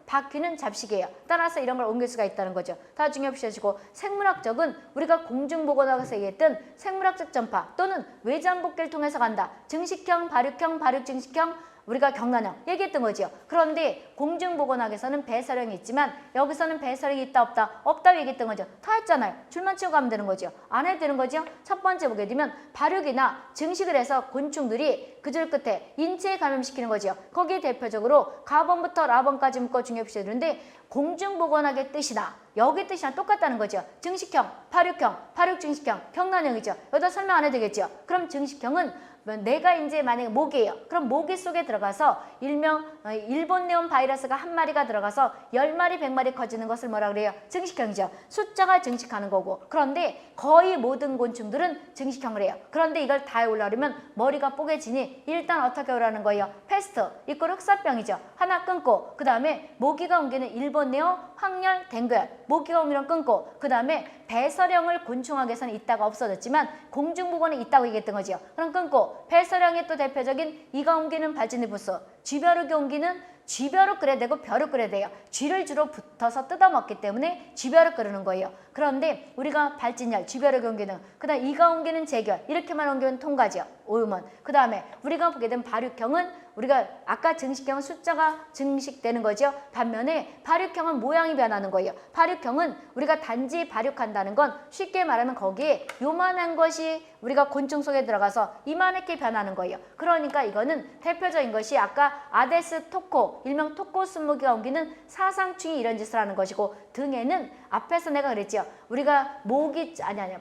바퀴는 잡식이에요. 따라서 이런 걸 옮길 수가 있다는 거죠. 다 중요시하시고 생물학적은 우리가 공중보건학에서 얘기했던 생물학적 전파 또는 외장복기를 통해서 간다. 증식형, 발육형, 발육증식형 우리가 경란형 얘기했던 거죠. 그런데 공중보건학에서는 배설형이 있지만 여기서는 배설형이 있다 없다 없다고 얘기했던 거죠. 다 했잖아요. 줄만 치고 가면 되는 거죠. 안 해도 되는 거죠. 첫 번째 보게 되면 발육이나 증식을 해서 곤충들이 그 줄 끝에 인체에 감염시키는 거죠. 거기에 대표적으로 가번부터 라번까지 묶어 중요시해주는데 공중보건학의 뜻이나 여기 뜻이랑 똑같다는 거죠. 증식형, 발육형, 발육증식형, 경란형이죠. 여기다 설명 안 해도 되겠죠. 그럼 증식형은 내가 이제 만약에 모기예요. 그럼 모기 속에 들어가서 일명 일본네온 바이러스가 한 마리가 들어가서 10마리, 100마리 커지는 것을 뭐라 그래요? 증식형이죠. 숫자가 증식하는 거고. 그런데 거의 모든 곤충들은 증식형을 해요. 그런데 이걸 다 해오려면 머리가 뽀개지니 일단 어떻게 오라는 거예요? 패스트, 이꼴 흑사병이죠. 하나 끊고 그 다음에 모기가 옮기는 일본네온, 황열, 댕그열. 모기가 옮기는 끊고 그 다음에 배설형을 곤충학에서는 있다가 없어졌지만 공중보건에 있다고 얘기했던 거죠. 그럼 끊고 배설형의 또 대표적인 이가 옮기는 발진이부스, 쥐벼룩이 옮기는 쥐벼룩 끓여야 되고 벼룩 끓여야 돼요. 쥐를 주로 붙어서 뜯어먹기 때문에 쥐벼룩 끓이는 거예요. 그런데 우리가 발진열, 쥐벼룩이 옮기는 그 다음 이가 옮기는 재결 이렇게만 옮기면 통과죠. 오유먼. 그 다음에 우리가 보게 된 발육형은 우리가 아까 증식형은 숫자가 증식되는 거죠. 반면에 발육형은 모양이 변하는 거예요. 발육형은 우리가 단지 발육한다는 건 쉽게 말하면 거기에 요만한 것이 우리가 곤충 속에 들어가서 이만하게 변하는 거예요. 그러니까 이거는 대표적인 것이 아까 아데스 토코, 일명 토코스무기가 옮기는 사상충이 이런 짓을 하는 것이고 등에는 앞에서 내가 그랬죠. 우리가 모기,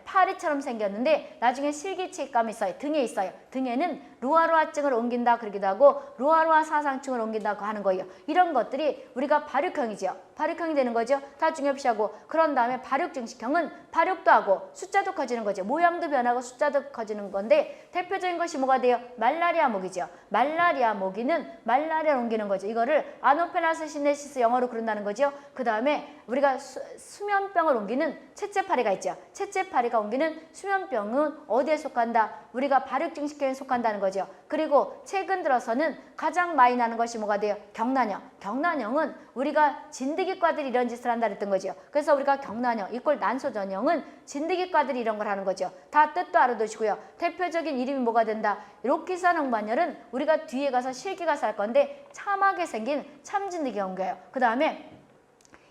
파리처럼 생겼는데 나중에 실기체감이 있어요. 등에 있어요. 등에는 루아루아증을 옮긴다 그러기도 하고 루아루아 사상충을 옮긴다고 하는 거예요. 이런 것들이 우리가 발육형이죠. 발육형이 되는 거죠. 다 중요시하고 그런 다음에 발육증식형은 발육도 하고 숫자도 커지는 거죠. 모양도 변하고 숫자도 커지는 건데 대표적인 것이 뭐가 돼요? 말라리아 모기죠. 말라리아 모기는 말라리아를 옮기는 거죠. 이거를 아노펠라스 시네시스 영어로 그런다는 거죠. 그 다음에 우리가 수면병을 옮기는 채채파리가 있죠. 채채파리가 옮기는 수면병은 어디에 속한다? 우리가 발육증식형에 속한다는 거죠. 그리고 최근 들어서는 가장 많이 나는 것이 뭐가 돼요? 경란형. 경란형은 우리가 진드기과들이 이런 짓을 한다 그랬던 거죠. 그래서 우리가 경란형 이꼴 난소전형은 진드기과들이 이런 걸 하는 거죠. 다 뜻도 알아두시고요. 대표적인 이름이 뭐가 된다? 로키산 홍반열은 우리가 뒤에 가서 실기가 살 건데 참하게 생긴 참진드기가 옮겨요. 그 다음에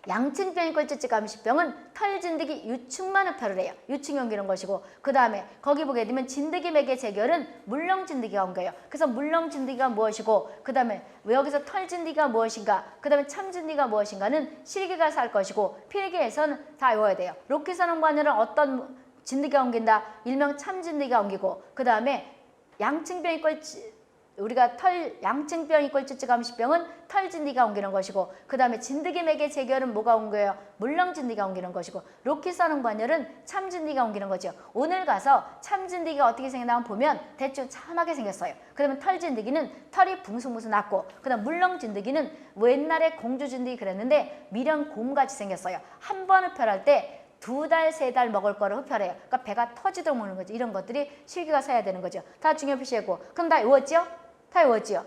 양층병이 꼴찌찌 감시병은 털진드기 유충만 흡혈을 해요. 유충이 옮기는 것이고 그 다음에 거기 보게 되면 진드기 맥의 재결은 물렁진드기가 옮겨요. 그래서 물렁진드기가 무엇이고 그 다음에 여기서 털진드기가 무엇인가 그 다음에 참진드기가 무엇인가는 실기가 살 것이고 필기에서는 다 외워야 돼요. 로키산 홍반열은 어떤 진드기가 옮긴다? 일명 참진드기가 옮기고 그 다음에 양층병이 꼴찌 우리가 양층병 이꼴 쯔쯔감시병은 털진드기가 옮기는 것이고, 그 다음에 진드기맥의 재결은 뭐가 옮겨요? 물렁진드기가 옮기는 것이고, 로키사농관열은 참진드기가 옮기는 거죠. 오늘 가서 참진드기가 어떻게 생겼나 한번 보면 대충 참하게 생겼어요. 그러면 털진드기는 털이 붕숭붕숭 났고, 그 다음 물렁진드기는 뭐 옛날에 공주진드기 그랬는데 미련곰같이 생겼어요. 한 번 흡혈할 때 2달, 3달 먹을 거를 흡혈해요. 그러니까 배가 터지도록 먹는 거죠. 이런 것들이 실기가 서야 되는 거죠. 다 중요 표시했고. 그럼 다 외웠죠? 다 외웠지요?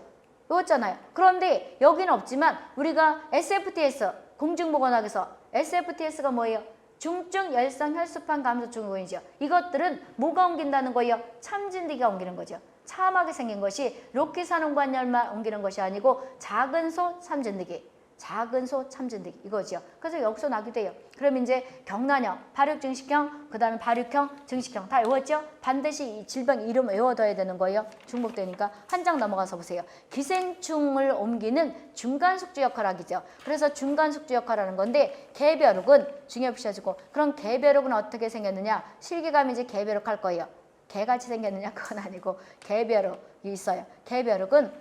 외웠잖아요. 그런데 여기는 없지만 우리가 SFTS, 공중보건학에서 SFTS가 뭐예요? 중증 열성 혈소판 감소 증후군이죠. 이것들은 뭐가 옮긴다는 거예요? 참진드기가 옮기는 거죠. 참하게 생긴 것이 로키사농관열만 옮기는 것이 아니고 작은 소 참진드기, 작은 소 참진드기 이거죠. 그래서 여기서 나게 돼요. 그럼 이제 경란형, 발육증식형, 그 다음에 발육형, 증식형 다 외웠죠? 반드시 이 질병 이름 외워둬야 되는 거예요. 중복되니까 한 장 넘어가서 보세요. 기생충을 옮기는 중간숙주 역할을 하기죠. 그래서 중간숙주 역할을 하는 건데 개벼룩은 중요 표시해주고, 그럼 개벼룩은 어떻게 생겼느냐? 실기감이 이제 개벼룩 할 거예요. 개같이 생겼느냐? 그건 아니고 개벼룩이 있어요. 개벼룩은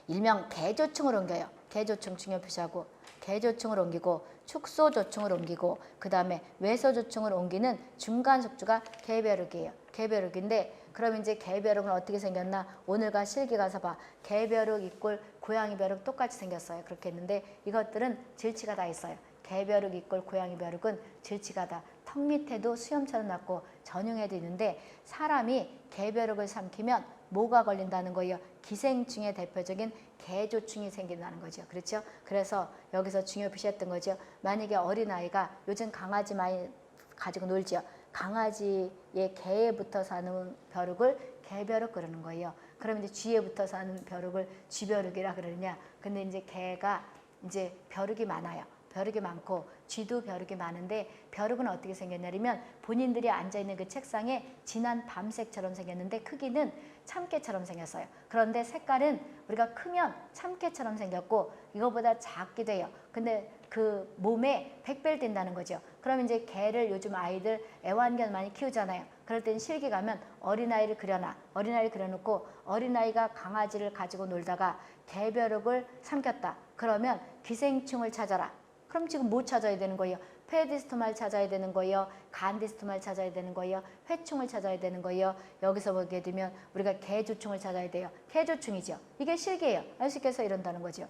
일명 개조충을 옮겨요. 개조충 중요 표시하고, 개조충을 옮기고 축소조충을 옮기고 그 다음에 외소조충을 옮기는 중간숙주가 개벼룩이에요. 개벼룩인데 그럼 이제 개벼룩은 어떻게 생겼나? 오늘과 실기 가서 봐. 개벼룩 이꼴 고양이 벼룩 똑같이 생겼어요. 그렇게 했는데 이것들은 질치가 다 있어요. 개벼룩 이꼴 고양이 벼룩은 질치가 다 턱 밑에도 수염처럼 났고 전용에도 있는데, 사람이 개벼룩을 삼키면 뭐가 걸린다는 거예요? 기생충의 대표적인 개조충이 생긴다는 거죠. 그렇죠? 그래서 여기서 중요 표시했던 거죠. 만약에 어린아이가 요즘 강아지 많이 가지고 놀죠. 강아지의 개에 붙어 사는 벼룩을 개벼룩 그러는 거예요. 그러면 이제 쥐에 붙어 사는 벼룩을 쥐벼룩이라 그러느냐. 근데 이제 개가 이제 벼룩이 많아요. 벼룩이 많고 쥐도 벼룩이 많은데, 벼룩은 어떻게 생겼냐면 본인들이 앉아있는 그 책상에 진한 밤색처럼 생겼는데 크기는 참깨처럼 생겼어요. 그런데 색깔은 우리가 크면 참깨처럼 생겼고 이거보다 작기도 해요. 근데 그 몸에 백배를 띈다는 거죠. 그럼 이제 개를 요즘 아이들 애완견 많이 키우잖아요. 그럴 땐 실기 가면 어린아이를 그려놔. 어린아이를 그려놓고 어린아이가 강아지를 가지고 놀다가 개벼룩을 삼켰다. 그러면 기생충을 찾아라. 그럼 지금 뭐 찾아야 되는 거예요? 페디스토마를 찾아야 되는 거예요. 간디스토마를 찾아야 되는 거예요. 회충을 찾아야 되는 거예요. 여기서 보게 되면 우리가 개조충을 찾아야 돼요. 개조충이죠. 이게 실기예요. 알 수 있겠어? 이런다는 거죠.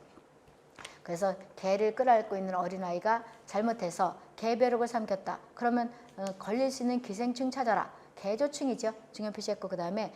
그래서 개를 끌어안고 있는 어린아이가 잘못해서 개벼룩을 삼켰다. 그러면 걸릴 수 있는 기생충 찾아라. 개조충이죠. 중요 표시했고, 그 다음에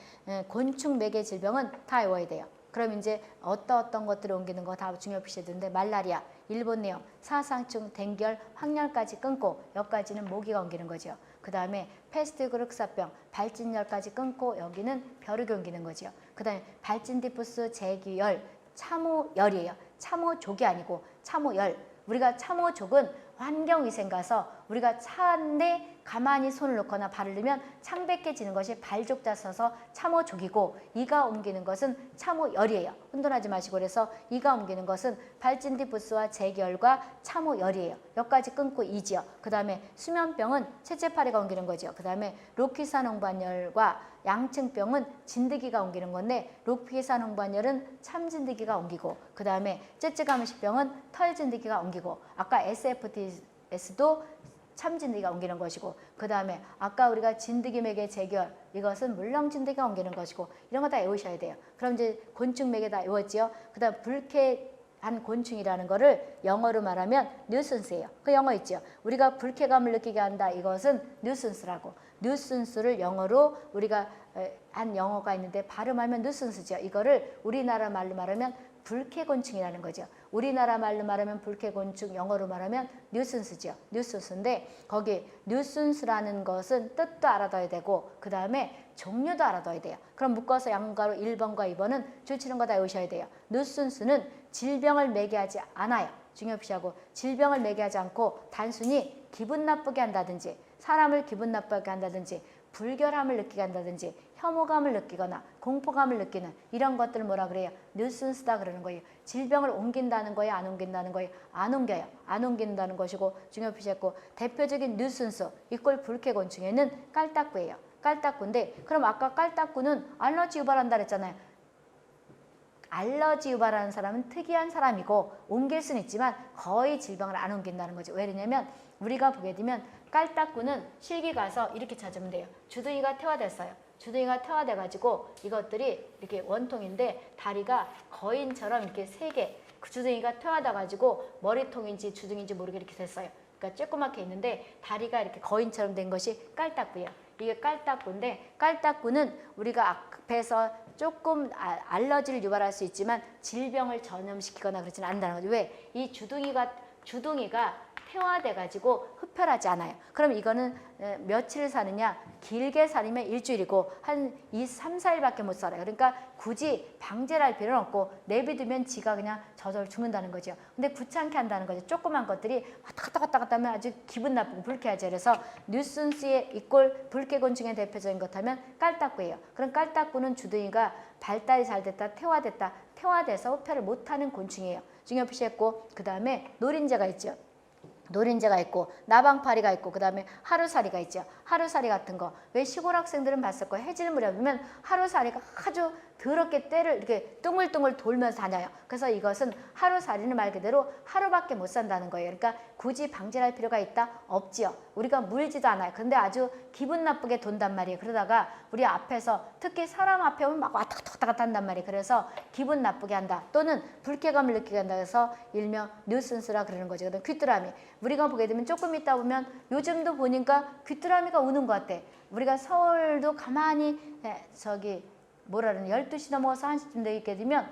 곤충 매개 질병은 다 외워야 돼요. 그럼 이제 어떤 것들을 옮기는 거 다 중요 표시했는데, 말라리아, 일본 내용, 사상충, 댕결, 황열까지 끊고 여기까지는 모기가 옮기는 거죠. 그 다음에 패스트 흑사병, 발진열까지 끊고 여기는 벼룩이 옮기는 거죠. 그 다음에 발진디푸스, 제기열, 참호열이에요. 참호족이 아니고 참호열. 우리가 참호족은 환경위생 가서 우리가 차 안에 가만히 손을 놓거나 발을 넣으면 창백해지는 것이 발족자 써서 참호족이고, 이가 옮기는 것은 참호열이에요. 혼돈하지 마시고, 그래서 이가 옮기는 것은 발진디푸스와 제결과 참호열이에요. 여기까지 끊고 이지요. 그 다음에 수면병은 채채파리가 옮기는 거죠. 그 다음에 로키사농반열과 양층병은 진드기가 옮기는 건데, 로키사농반열은 참진드기가 옮기고, 그 다음에 쯔쯔가무시병은 털진드기가 옮기고, 아까 SFTS도 참진드기가 옮기는 것이고, 그 다음에 아까 우리가 진드기맥의 재결, 이것은 물렁진드기가 옮기는 것이고, 이런 거 다 외우셔야 돼요. 그럼 이제 곤충맥에 다 외웠지요. 그 다음 불쾌한 곤충이라는 거를 영어로 말하면 뉴슨스예요. 그 영어 있죠. 우리가 불쾌감을 느끼게 한다. 이것은 뉴슨스라고. 뉴슨스를 영어로 우리가 한 영어가 있는데 발음하면 뉴슨스죠. 이거를 우리나라 말로 말하면 불쾌곤충이라는 거죠. 우리나라 말로 말하면 불쾌곤충, 영어로 말하면 뉴슨스죠. 뉴슨스인데 거기 뉴슨스라는 것은 뜻도 알아둬야 되고, 그 다음에 종류도 알아둬야 돼요. 그럼 묶어서 양가로 1번과 2번은 줄치는 거 다 외우셔야 돼요. 뉴슨스는 질병을 매개하지 않아요. 중요 표시하고, 질병을 매개하지 않고 단순히 기분 나쁘게 한다든지, 사람을 기분 나쁘게 한다든지, 불결함을 느끼게 한다든지, 혐오감을 느끼거나 공포감을 느끼는 이런 것들을 뭐라 그래요? 뉴슨스다 그러는 거예요. 질병을 옮긴다는 거예요? 안 옮긴다는 거예요? 안 옮겨요. 안 옮긴다는 것이고, 중요 표시했고, 대표적인 뉴슨스 이꼴 불쾌곤충에는 깔딱구예요. 깔딱구인데, 그럼 아까 깔딱구는 알러지 유발한다 그랬잖아요. 알러지 유발하는 사람은 특이한 사람이고 옮길 수는 있지만 거의 질병을 안 옮긴다는 거죠. 왜냐면 우리가 보게 되면 깔딱구는 실기 가서 이렇게 찾으면 돼요. 주둥이가 퇴화됐어요. 주둥이가 퇴화돼가지고 이것들이 이렇게 원통인데 다리가 거인처럼 이렇게 세 개, 그 주둥이가 퇴화돼가지고 머리통인지 주둥인지 모르게 이렇게 됐어요. 그러니까 조그맣게 있는데 다리가 이렇게 거인처럼 된 것이 깔딱구예요. 이게 깔딱구인데 깔딱구는 우리가 앞에서 조금 알러지를 유발할 수 있지만 질병을 전염시키거나 그러지는 않는다는 거죠. 왜? 이 주둥이가 퇴화돼가지고 흡혈하지 않아요. 그럼 이거는 며칠 사느냐? 길게 살면 일주일이고 한 3, 4일밖에 못 살아요. 그러니까 굳이 방제를 할 필요는 없고 내비두면 지가 그냥 저절로 죽는다는 거죠. 근데 귀찮게 한다는 거죠. 조그만 것들이 왔다 갔다 하면 아주 기분 나쁘고 불쾌하죠. 그래서 뉴슨스의 이꼴 불쾌곤충의 대표적인 것 하면 깔딱구예요. 그럼 깔딱구는 주둥이가 발달이 잘 됐다, 퇴화돼서 흡혈을 못하는 곤충이에요. 중요표시했고 그 다음에 노린재가 있죠. 노린재가 있고 나방파리가 있고 그 다음에 하루살이가 있죠. 하루살이 같은 거. 왜 시골 학생들은 봤을 거예요. 해질 무렵이면 하루살이가 아주 더럽게 떼를 이렇게 둥글둥글 돌면서 다녀요. 그래서 이것은 하루살이는 말 그대로 하루밖에 못 산다는 거예요. 그러니까 굳이 방제를 할 필요가 있다? 없지요. 우리가 물지도 않아요. 근데 아주 기분 나쁘게 돈단 말이에요. 그러다가 우리 앞에서 특히 사람 앞에 오면 막 왔다 갔다 한단 말이에요. 그래서 기분 나쁘게 한다. 또는 불쾌감을 느끼게 한다 해서 일명 뉴슨스라 그러는 거죠. 그다음 귀뚜라미. 우리가 보게 되면 조금 있다 보면 요즘도 보니까 귀뚜라미가 우는 것 같아. 우리가 서울도 가만히 뭐라 그러냐 12시 넘어서 1시쯤 되게 되면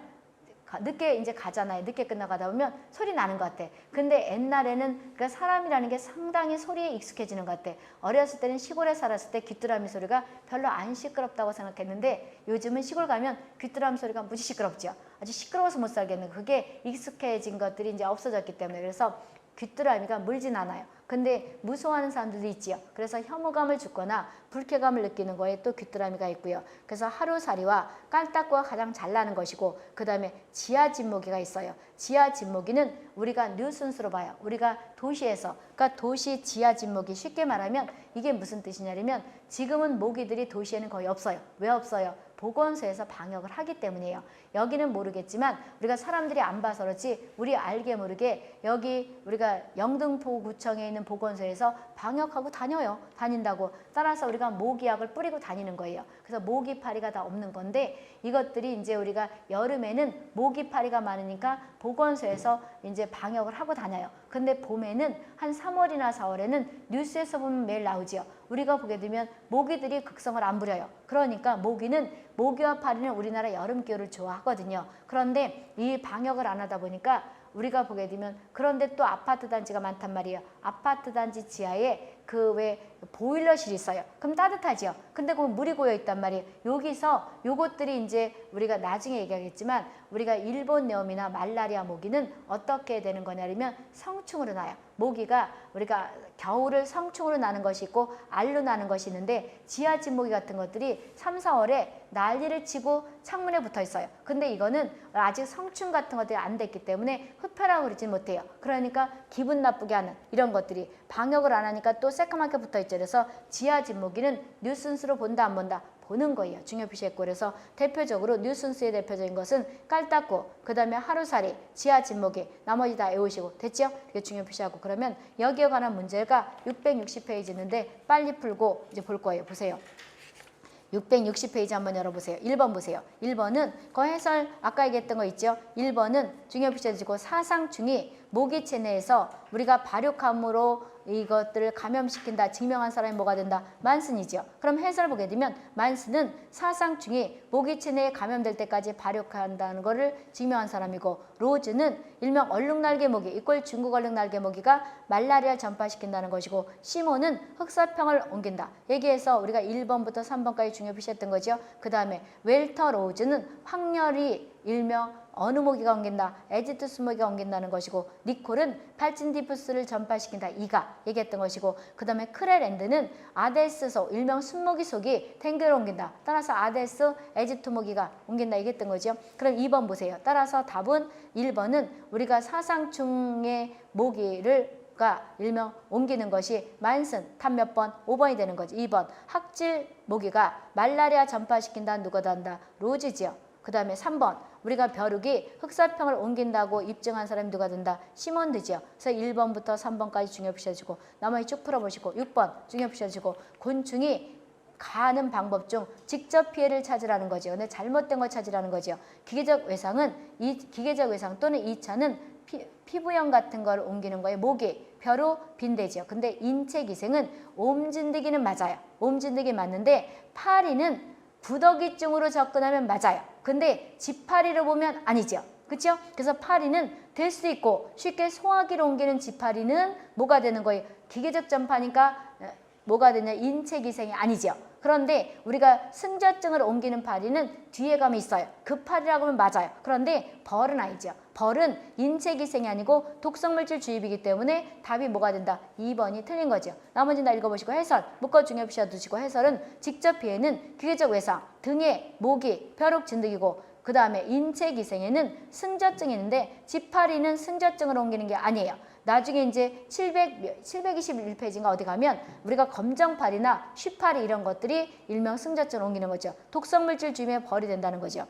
늦게 이제 가잖아요. 늦게 끝나가다 보면 소리 나는 것 같아. 근데 옛날에는 그러니까 사람이라는 게 상당히 소리에 익숙해지는 것 같아. 어렸을 때는 시골에 살았을 때 귀뚜라미 소리가 별로 안 시끄럽다고 생각했는데 요즘은 시골 가면 귀뚜라미 소리가 무지 시끄럽죠. 아주 시끄러워서 못 살겠는 그게 익숙해진 것들이 이제 없어졌기 때문에 그래서 귀뚜라미가 물진 않아요. 근데 무서워하는 사람들도 있지요. 그래서 혐오감을 주거나 불쾌감을 느끼는 거에 또 귀뚜라미가 있고요. 그래서 하루살이와 깔딱구가 가장 잘 나는 것이고 그 다음에 지하진모기가 있어요. 지하진모기는 우리가 뉴슨스로 봐요. 우리가 도시에서 그러니까 도시 지하진모기 쉽게 말하면 이게 무슨 뜻이냐면 지금은 모기들이 도시에는 거의 없어요. 왜 없어요? 보건소에서 방역을 하기 때문이에요. 여기는 모르겠지만 우리가 사람들이 안 봐서 그렇지 우리 알게 모르게 여기 우리가 영등포구청에 있는 보건소에서 방역하고 다닌다고. 따라서 우리가 모기약을 뿌리고 다니는 거예요. 그래서 모기파리가 다 없는 건데 이것들이 이제 우리가 여름에는 모기파리가 많으니까 보건소에서 이제 방역을 하고 다녀요. 근데 봄에는 한 3월이나 4월에는 뉴스에서 보면 매일 나오지요. 우리가 보게 되면 모기들이 극성을 안 부려요. 그러니까 모기와 파리는 우리나라 여름 기후를 좋아하거든요. 그런데 이 방역을 안 하다 보니까 우리가 보게 되면 그런데 또 아파트 단지가 많단 말이에요. 아파트 단지 지하에 그 왜 보일러실이 있어요. 그럼 따뜻하죠. 근데 그 물이 고여 있단 말이에요. 여기서 요것들이 이제 우리가 나중에 얘기하겠지만 우리가 일본염이나 말라리아 모기는 어떻게 되는 거냐면 성충으로 나요. 모기가 우리가 겨울을 성충으로 나는 것이 있고 알로 나는 것이 있는데 지하진모기 같은 것들이 3, 4월에 난리를 치고 창문에 붙어 있어요. 근데 이거는 아직 성충 같은 것들이 안 됐기 때문에 흡혈하고 그러지 못해요. 그러니까 기분 나쁘게 하는 이런 것들이 방역을 안 하니까 또 새까맣게 붙어 있죠. 그래서 지하진모기는 뉴슨스로 본다 안 본다? 보는 거예요. 중요 표시했고 그래서 대표적으로 뉴슨스의 대표적인 것은 깔딱구, 그 다음에 하루살이, 지하진모기 나머지 다 외우시고 됐죠? 이게 중요 표시하고 그러면 여기에 관한 문제가 660페이지 있는데 빨리 풀고 이제 볼 거예요. 보세요. 660페이지 한번 열어보세요. 1번 보세요. 1번은 그 해설 아까 얘기했던 거 있죠? 1번은 중요 표시해주고 사상충이 모기 체내에서 우리가 발육함으로 이것들을 감염시킨다. 증명한 사람이 뭐가 된다? 만슨이죠. 그럼 해설 보게 되면 만슨은 사상충이 모기 체내에 감염될 때까지 발육한다는 것을 증명한 사람이고 로즈는 일명 얼룩날개 모기 이꼴 중국 얼룩날개 모기가 말라리아를 전파시킨다는 것이고 시몬은 흑사병을 옮긴다. 여기에서 우리가 1번부터 3번까지 중요 표시했던 거죠. 그 다음에 웰터 로즈는 황열이 일명 어느 모기가 옮긴다? 에지투스 모기가 옮긴다는 것이고 니콜은 팔진디푸스를 전파시킨다. 이가 얘기했던 것이고 그 다음에 크레랜드는 아데스소 일명 순모기 속이 탱글을 옮긴다. 따라서 아데스 에지투 모기가 옮긴다 얘기했던 거죠. 그럼 2번 보세요. 따라서 답은 1번은 우리가 사상충의 모기를 일명 옮기는 것이 만슨 답 몇 번? 5번이 되는 거지. 2번 학질 모기가 말라리아 전파시킨다. 누가 한다? 로즈지요. 그 다음에 3번 우리가 벼룩이 흑사병을 옮긴다고 입증한 사람이 누가 된다? 시몬드죠. 그래서 1번부터 3번까지 중요시해주고 나머지 쭉 풀어보시고 6번 중요시해주고 곤충이 가는 방법 중 직접 피해를 찾으라는 거죠. 근데 잘못된 걸 찾으라는 거죠. 기계적 외상 또는 2차는 피부염 같은 걸 옮기는 거예요. 모기, 벼루, 빈대죠. 근데 인체 기생은 옴진드기는 맞아요. 옴진드기 맞는데 파리는 구더기증으로 접근하면 맞아요. 근데 지파리로 보면 아니죠. 그렇죠? 그래서 파리는 될 수 있고 쉽게 소화기로 옮기는 지파리는 뭐가 되는 거예요? 기계적 전파니까 뭐가 되냐? 인체 기생이 아니죠. 그런데 우리가 승자증을 옮기는 파리는 뒤에 가면 있어요. 그 파리라고 하면 맞아요. 그런데 벌은 아니죠. 벌은 인체 기생이 아니고 독성물질 주입이기 때문에 답이 뭐가 된다? 2번이 틀린 거죠. 나머지는 다 읽어보시고 해설, 묶어 중요시해 두시고 해설은 직접 피해는 기계적 외상, 등에 모기, 벼룩, 진드기고 그 다음에 인체 기생에는 승자증이 있는데 지파리는 승자증을 옮기는 게 아니에요. 나중에 이제 721페이지인가 어디 가면 우리가 검정파리나 쉬파리 이런 것들이 일명 승자증을 옮기는 거죠. 독성물질 주입에 벌이 된다는 거죠.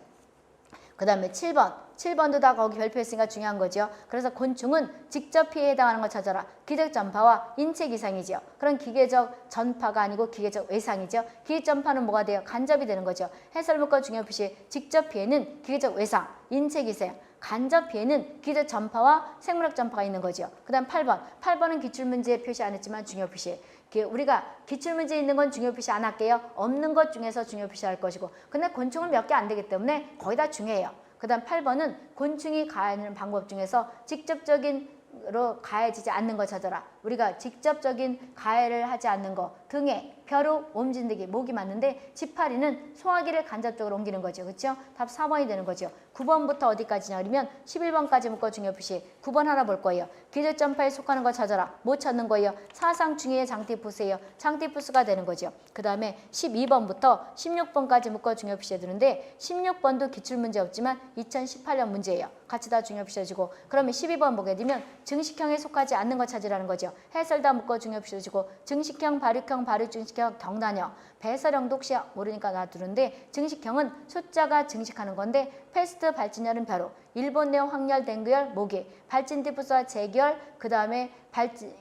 그 다음에 7번도 다 거기 별표했으니까 중요한 거죠. 그래서 곤충은 직접 피해에 해당하는 걸 찾아라. 기계적 전파와 인체 기상이죠. 그런 기계적 전파가 아니고 기계적 외상이죠. 기계적 전파는 뭐가 돼요? 간접이 되는 거죠. 해설 문과 중요 표시 직접 피해는 기계적 외상, 인체 기생, 간접 피해는 기계적 전파와 생물학 전파가 있는 거죠. 그 다음 8번은 기출문제에 표시 안 했지만 중요 표시. 우리가 기출문제에 있는 건 중요 표시 안 할게요. 없는 것 중에서 중요 표시할 것이고. 근데 곤충은 몇 개 안 되기 때문에 거의 다 중요해요. 그 다음 8번은 곤충이 가해하는 방법 중에서 직접적인로 가해지지 않는 거 찾아라. 우리가 직접적인 가해를 하지 않는 거 등에 벼룩, 옴진드기, 모기 맞는데 지파리는 소화기를 간접적으로 옮기는 거죠. 그렇죠? 답 4번이 되는 거죠. 9번부터 어디까지냐 그러면 11번까지 묶어 중요 표시. 9번 하나 볼 거예요. 기계적 전파에 속하는 거 찾아라. 뭐 찾는 거예요? 사상 중의 장티푸스예요. 장티푸스가 되는 거죠. 그 다음에 12번부터 16번까지 묶어 중요 표시해 두는데 16번도 기출문제 없지만 2018년 문제예요. 같이 다 중요 표시해주고 그러면 12번 보게 되면 증식형에 속하지 않는 거 찾으라는 거죠. 해설 다 묶어 중요 표시해주고 증식형, 발육형, 발육증식형, 경단형, 배설형도 혹시 모르니까 놔두는데 증식형은 숫자가 증식하는 건데 패스트, 발진열은 벼룩, 일본 내용 확열, 댕그열, 모기, 발진 티푸스와 재결, 그 다음에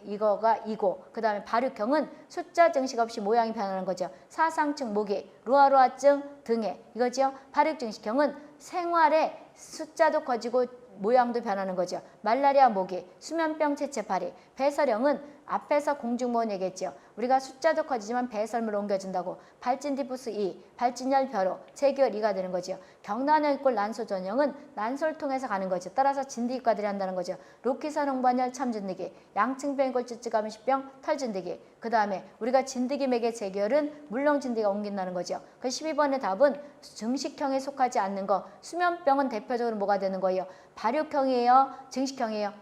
이거가 이고, 그 다음에 발육형은 숫자 증식 없이 모양이 변하는 거죠. 사상증, 모기, 루아루아증 등의 이거죠. 발육증식형은 생활에 숫자도 커지고 모양도 변하는 거죠. 말라리아, 모기, 수면병, 채채파리, 배설형은 앞에서 공중보원 얘기했죠. 우리가 숫자도 커지지만 배설물 옮겨준다고. 발진 디푸스 2, 발진열 벼룩, 재결 2가 되는 거죠. 경란형 있고 난소 전형은 난소를 통해서 가는 거죠. 따라서 진드기과들이 한다는 거죠. 로키산 홍반열 참진드기, 양층병 이꼴 찌찌가미식병 털진드기. 그 다음에 우리가 진드기 맥의 재결은 물렁 진드기가 옮긴다는 거죠. 그 12번의 답은 증식형에 속하지 않는 거. 수면병은 대표적으로 뭐가 되는 거예요? 발육형이에요? 증식형이에요?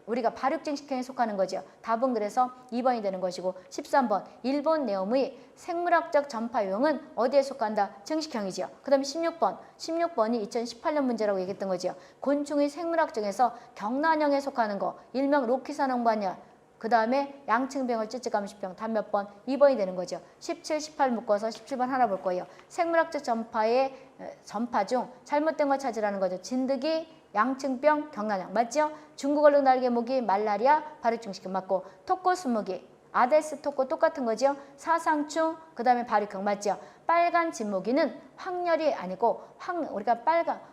우리가 발육증식형에 속하는 거죠. 답은 그래서 2번이 되는 것이고 13번 일본 내염의 생물학적 전파 유형은 어디에 속한다? 증식형이죠. 그 다음에 16번이 2018년 문제라고 얘기했던 거죠. 곤충의 생물학 중에서 경란형에 속하는 거 일명 로키산 홍반열 그 다음에 양층병을 찌찌감시병 답 몇 번? 2번이 되는 거죠. 17, 18 묶어서 17번 하나 볼 거예요. 생물학적 전파 중 잘못된 걸 찾으라는 거죠. 진드기, 양층병, 경란형 맞죠? 중국 얼룩 날개 모기, 말라리아, 발육증식형 맞고 토코스모기, 아데스 토코 똑같은 거죠? 사상충, 그 다음에 발육형 맞죠? 빨간 진모기는 황열이 아니고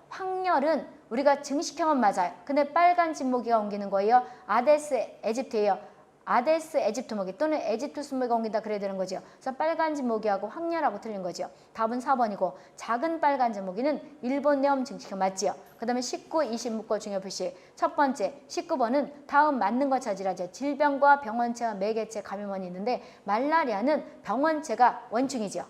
황열은 우리가 증식형은 맞아요. 근데 빨간 진모기가 옮기는 거예요. 아데스 에집트예요. 아데스 에집트 모기 또는 에집투스 모기가 옮긴다 그래야 되는 거죠. 그래서 빨간진 모기하고 황열하고 틀린 거죠. 답은 4번이고 작은 빨간진 모기는 일본 내염 증식형 맞지요. 그 다음에 19, 20 묶어 중요 표시. 첫 번째 19번은 다음 맞는 거 찾으라죠. 질병과 병원체와 매개체 감염원이 있는데 말라리아는 병원체가 원충이죠.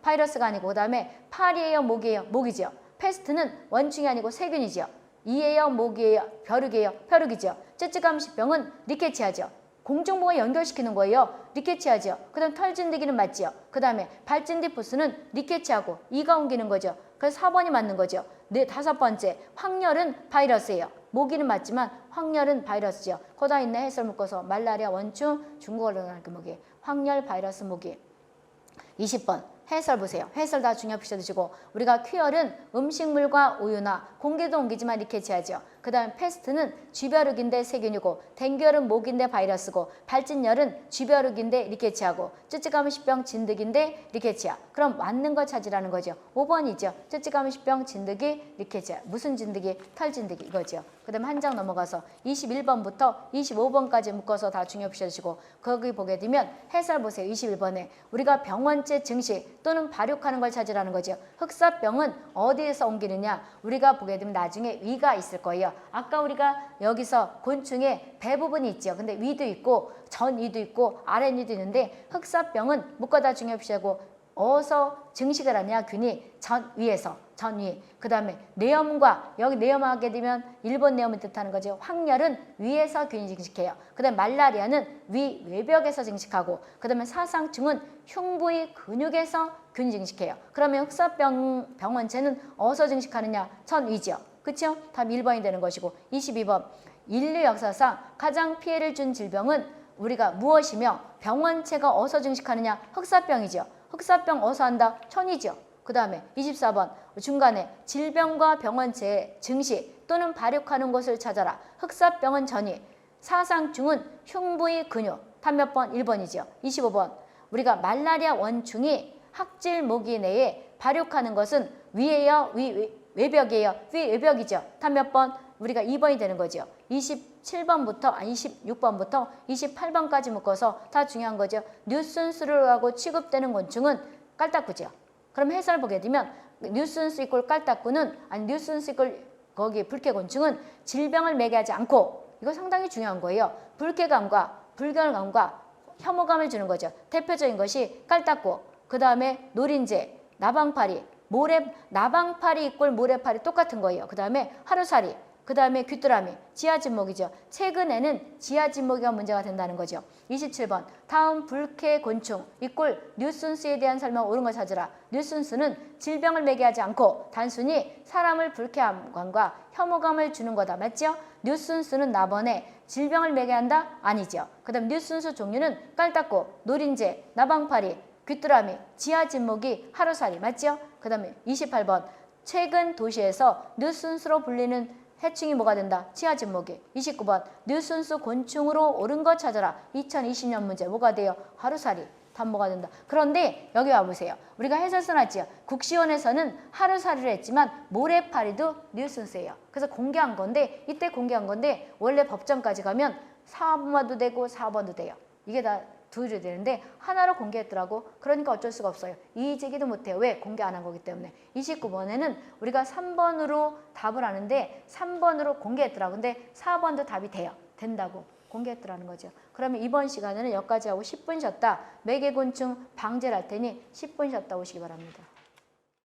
바이러스가 아니고 그 다음에 파리예요, 모기예요, 모기죠. 패스트는 원충이 아니고 세균이죠. 이예요, 모기예요, 벼룩이에요, 벼룩이죠. 쯔쯔감시병은 리케치아죠. 공중보가 연결시키는 거예요. 리케치아죠. 그 다음 털진드기는 맞죠. 그 다음에 발진디푸스는 리케치아고 이가 옮기는 거죠. 그래서 4번이 맞는 거죠. 네, 5번째 황열은 바이러스예요. 모기는 맞지만 황열은 바이러스죠. 거다 있네 해설 묶어서 말라리아 원충 중국어로 나온 그 모기 황열 바이러스 모기. 20번 해설 보세요. 해설 다 중요 표시해 두시고 우리가 퀴얼은 음식물과 우유나 공기도 옮기지만 리케치하죠. 그 다음에 패스트는 쥐벼룩인데 세균이고 댕규열은 목인데 바이러스고 발진열은 쥐벼룩인데 리케치하고 쯔쯔가무시병 진드기인데 리케치야. 그럼 맞는 거 찾으라는 거죠. 5번이죠. 쯔쯔가무시병 진드기 리케치야. 무슨 진드기? 털진드기 이거죠. 그 다음에 한 장 넘어가서 21번부터 25번까지 묶어서 다 중요 표시해 주시고 거기 보게 되면 해설 보세요. 21번에 우리가 병원체 증식 또는 발육하는 걸 찾으라는 거죠. 흑사병은 어디에서 옮기느냐? 우리가 보게 되면 나중에 위가 있을 거예요. 아까 우리가 여기서 곤충의 배 부분이 있죠. 근데 위도 있고 전위도 있고 아랫위도 있는데 흑사병은 묶어다 중요 표시하고 어디서 증식을 하냐? 균이 전위에서 전위. 그 다음에 뇌염과 여기 뇌염하게 되면 일본 뇌염을 뜻하는 거죠. 황열은 위에서 균이 증식해요. 그 다음에 말라리아는 위 외벽에서 증식하고 그 다음에 사상충은 흉부의 근육에서 균이 증식해요. 그러면 흑사병 병원체는 어디서 증식하느냐? 전위죠. 그렇죠? 답 1번이 되는 것이고 22번 인류 역사상 가장 피해를 준 질병은 우리가 무엇이며 병원체가 어디서 증식하느냐? 흑사병이죠. 흑사병 어디서 한다? 천이죠. 그 다음에 24번 중간에 질병과 병원체의 증식 또는 발육하는 곳을 찾아라. 흑사병은 전이, 사상충은 흉부의 근육. 답 몇 번? 1번이죠. 25번 우리가 말라리아 원충이 학질 모기 내에 발육하는 것은 위에요? 외벽이에요? 위 외벽이죠. 답 몇 번? 우리가 2번이 되는 거죠. 27번부터 26번부터 28번까지 묶어서 다 중요한 거죠. 뉴슨스루라고 취급되는 곤충은 깔딱구죠. 그럼 해설 보게 되면 뉴슨스 이꼴 깔딱구는 아니 뉴슨스 이꼴 거기 불쾌곤충은 질병을 매개하지 않고 이거 상당히 중요한 거예요. 불쾌감과 불결감과 혐오감을 주는 거죠. 대표적인 것이 깔딱구, 그 다음에 노린재, 나방파리, 나방파리 이꼴 모래파리 똑같은 거예요. 그 다음에 하루살이, 그 다음에 귀뚜라미, 지하진목이죠. 최근에는 지하진목이가 문제가 된다는 거죠. 27번 다음 불쾌곤충 이꼴 뉴슨스에 대한 설명 옳은 걸 찾으라. 뉴슨스는 질병을 매개하지 않고 단순히 사람을 불쾌함과 혐오감을 주는 거다. 맞죠? 뉴슨스는 나번에 질병을 매개한다? 아니죠. 그 다음 뉴슨스 종류는 깔딱구, 노린재, 나방파리, 귀뚜라미, 지하진목이, 하루살이. 맞죠? 그 다음에 28번 최근 도시에서 뉴슨스로 불리는 해충이 뭐가 된다? 지하진목이. 29번 뉴슨스 곤충으로 옳은 것 찾아라. 2020년 문제 뭐가 돼요? 하루살이. 답 뭐가 된다? 그런데 여기 와보세요. 우리가 해설 써놨지요. 국시원에서는 하루살이를 했지만 모래파리도 뉴슨스예요. 그래서 공개한 건데 이때 공개한 건데 원래 법정까지 가면 4번도 되고 4번도 돼요. 이게 다 두드려야 되는데 하나로 공개했더라고. 그러니까 어쩔 수가 없어요. 이의제기도 못해요. 왜? 공개 안 한 거기 때문에. 29번에는 우리가 3번으로 답을 하는데 3번으로 공개했더라고. 근데 4번도 답이 돼요. 된다고 공개했더라는 거죠. 그러면 이번 시간에는 여기까지 하고 10분 쉬었다. 매개곤충 방제를 할 테니 10분 쉬었다 오시기 바랍니다.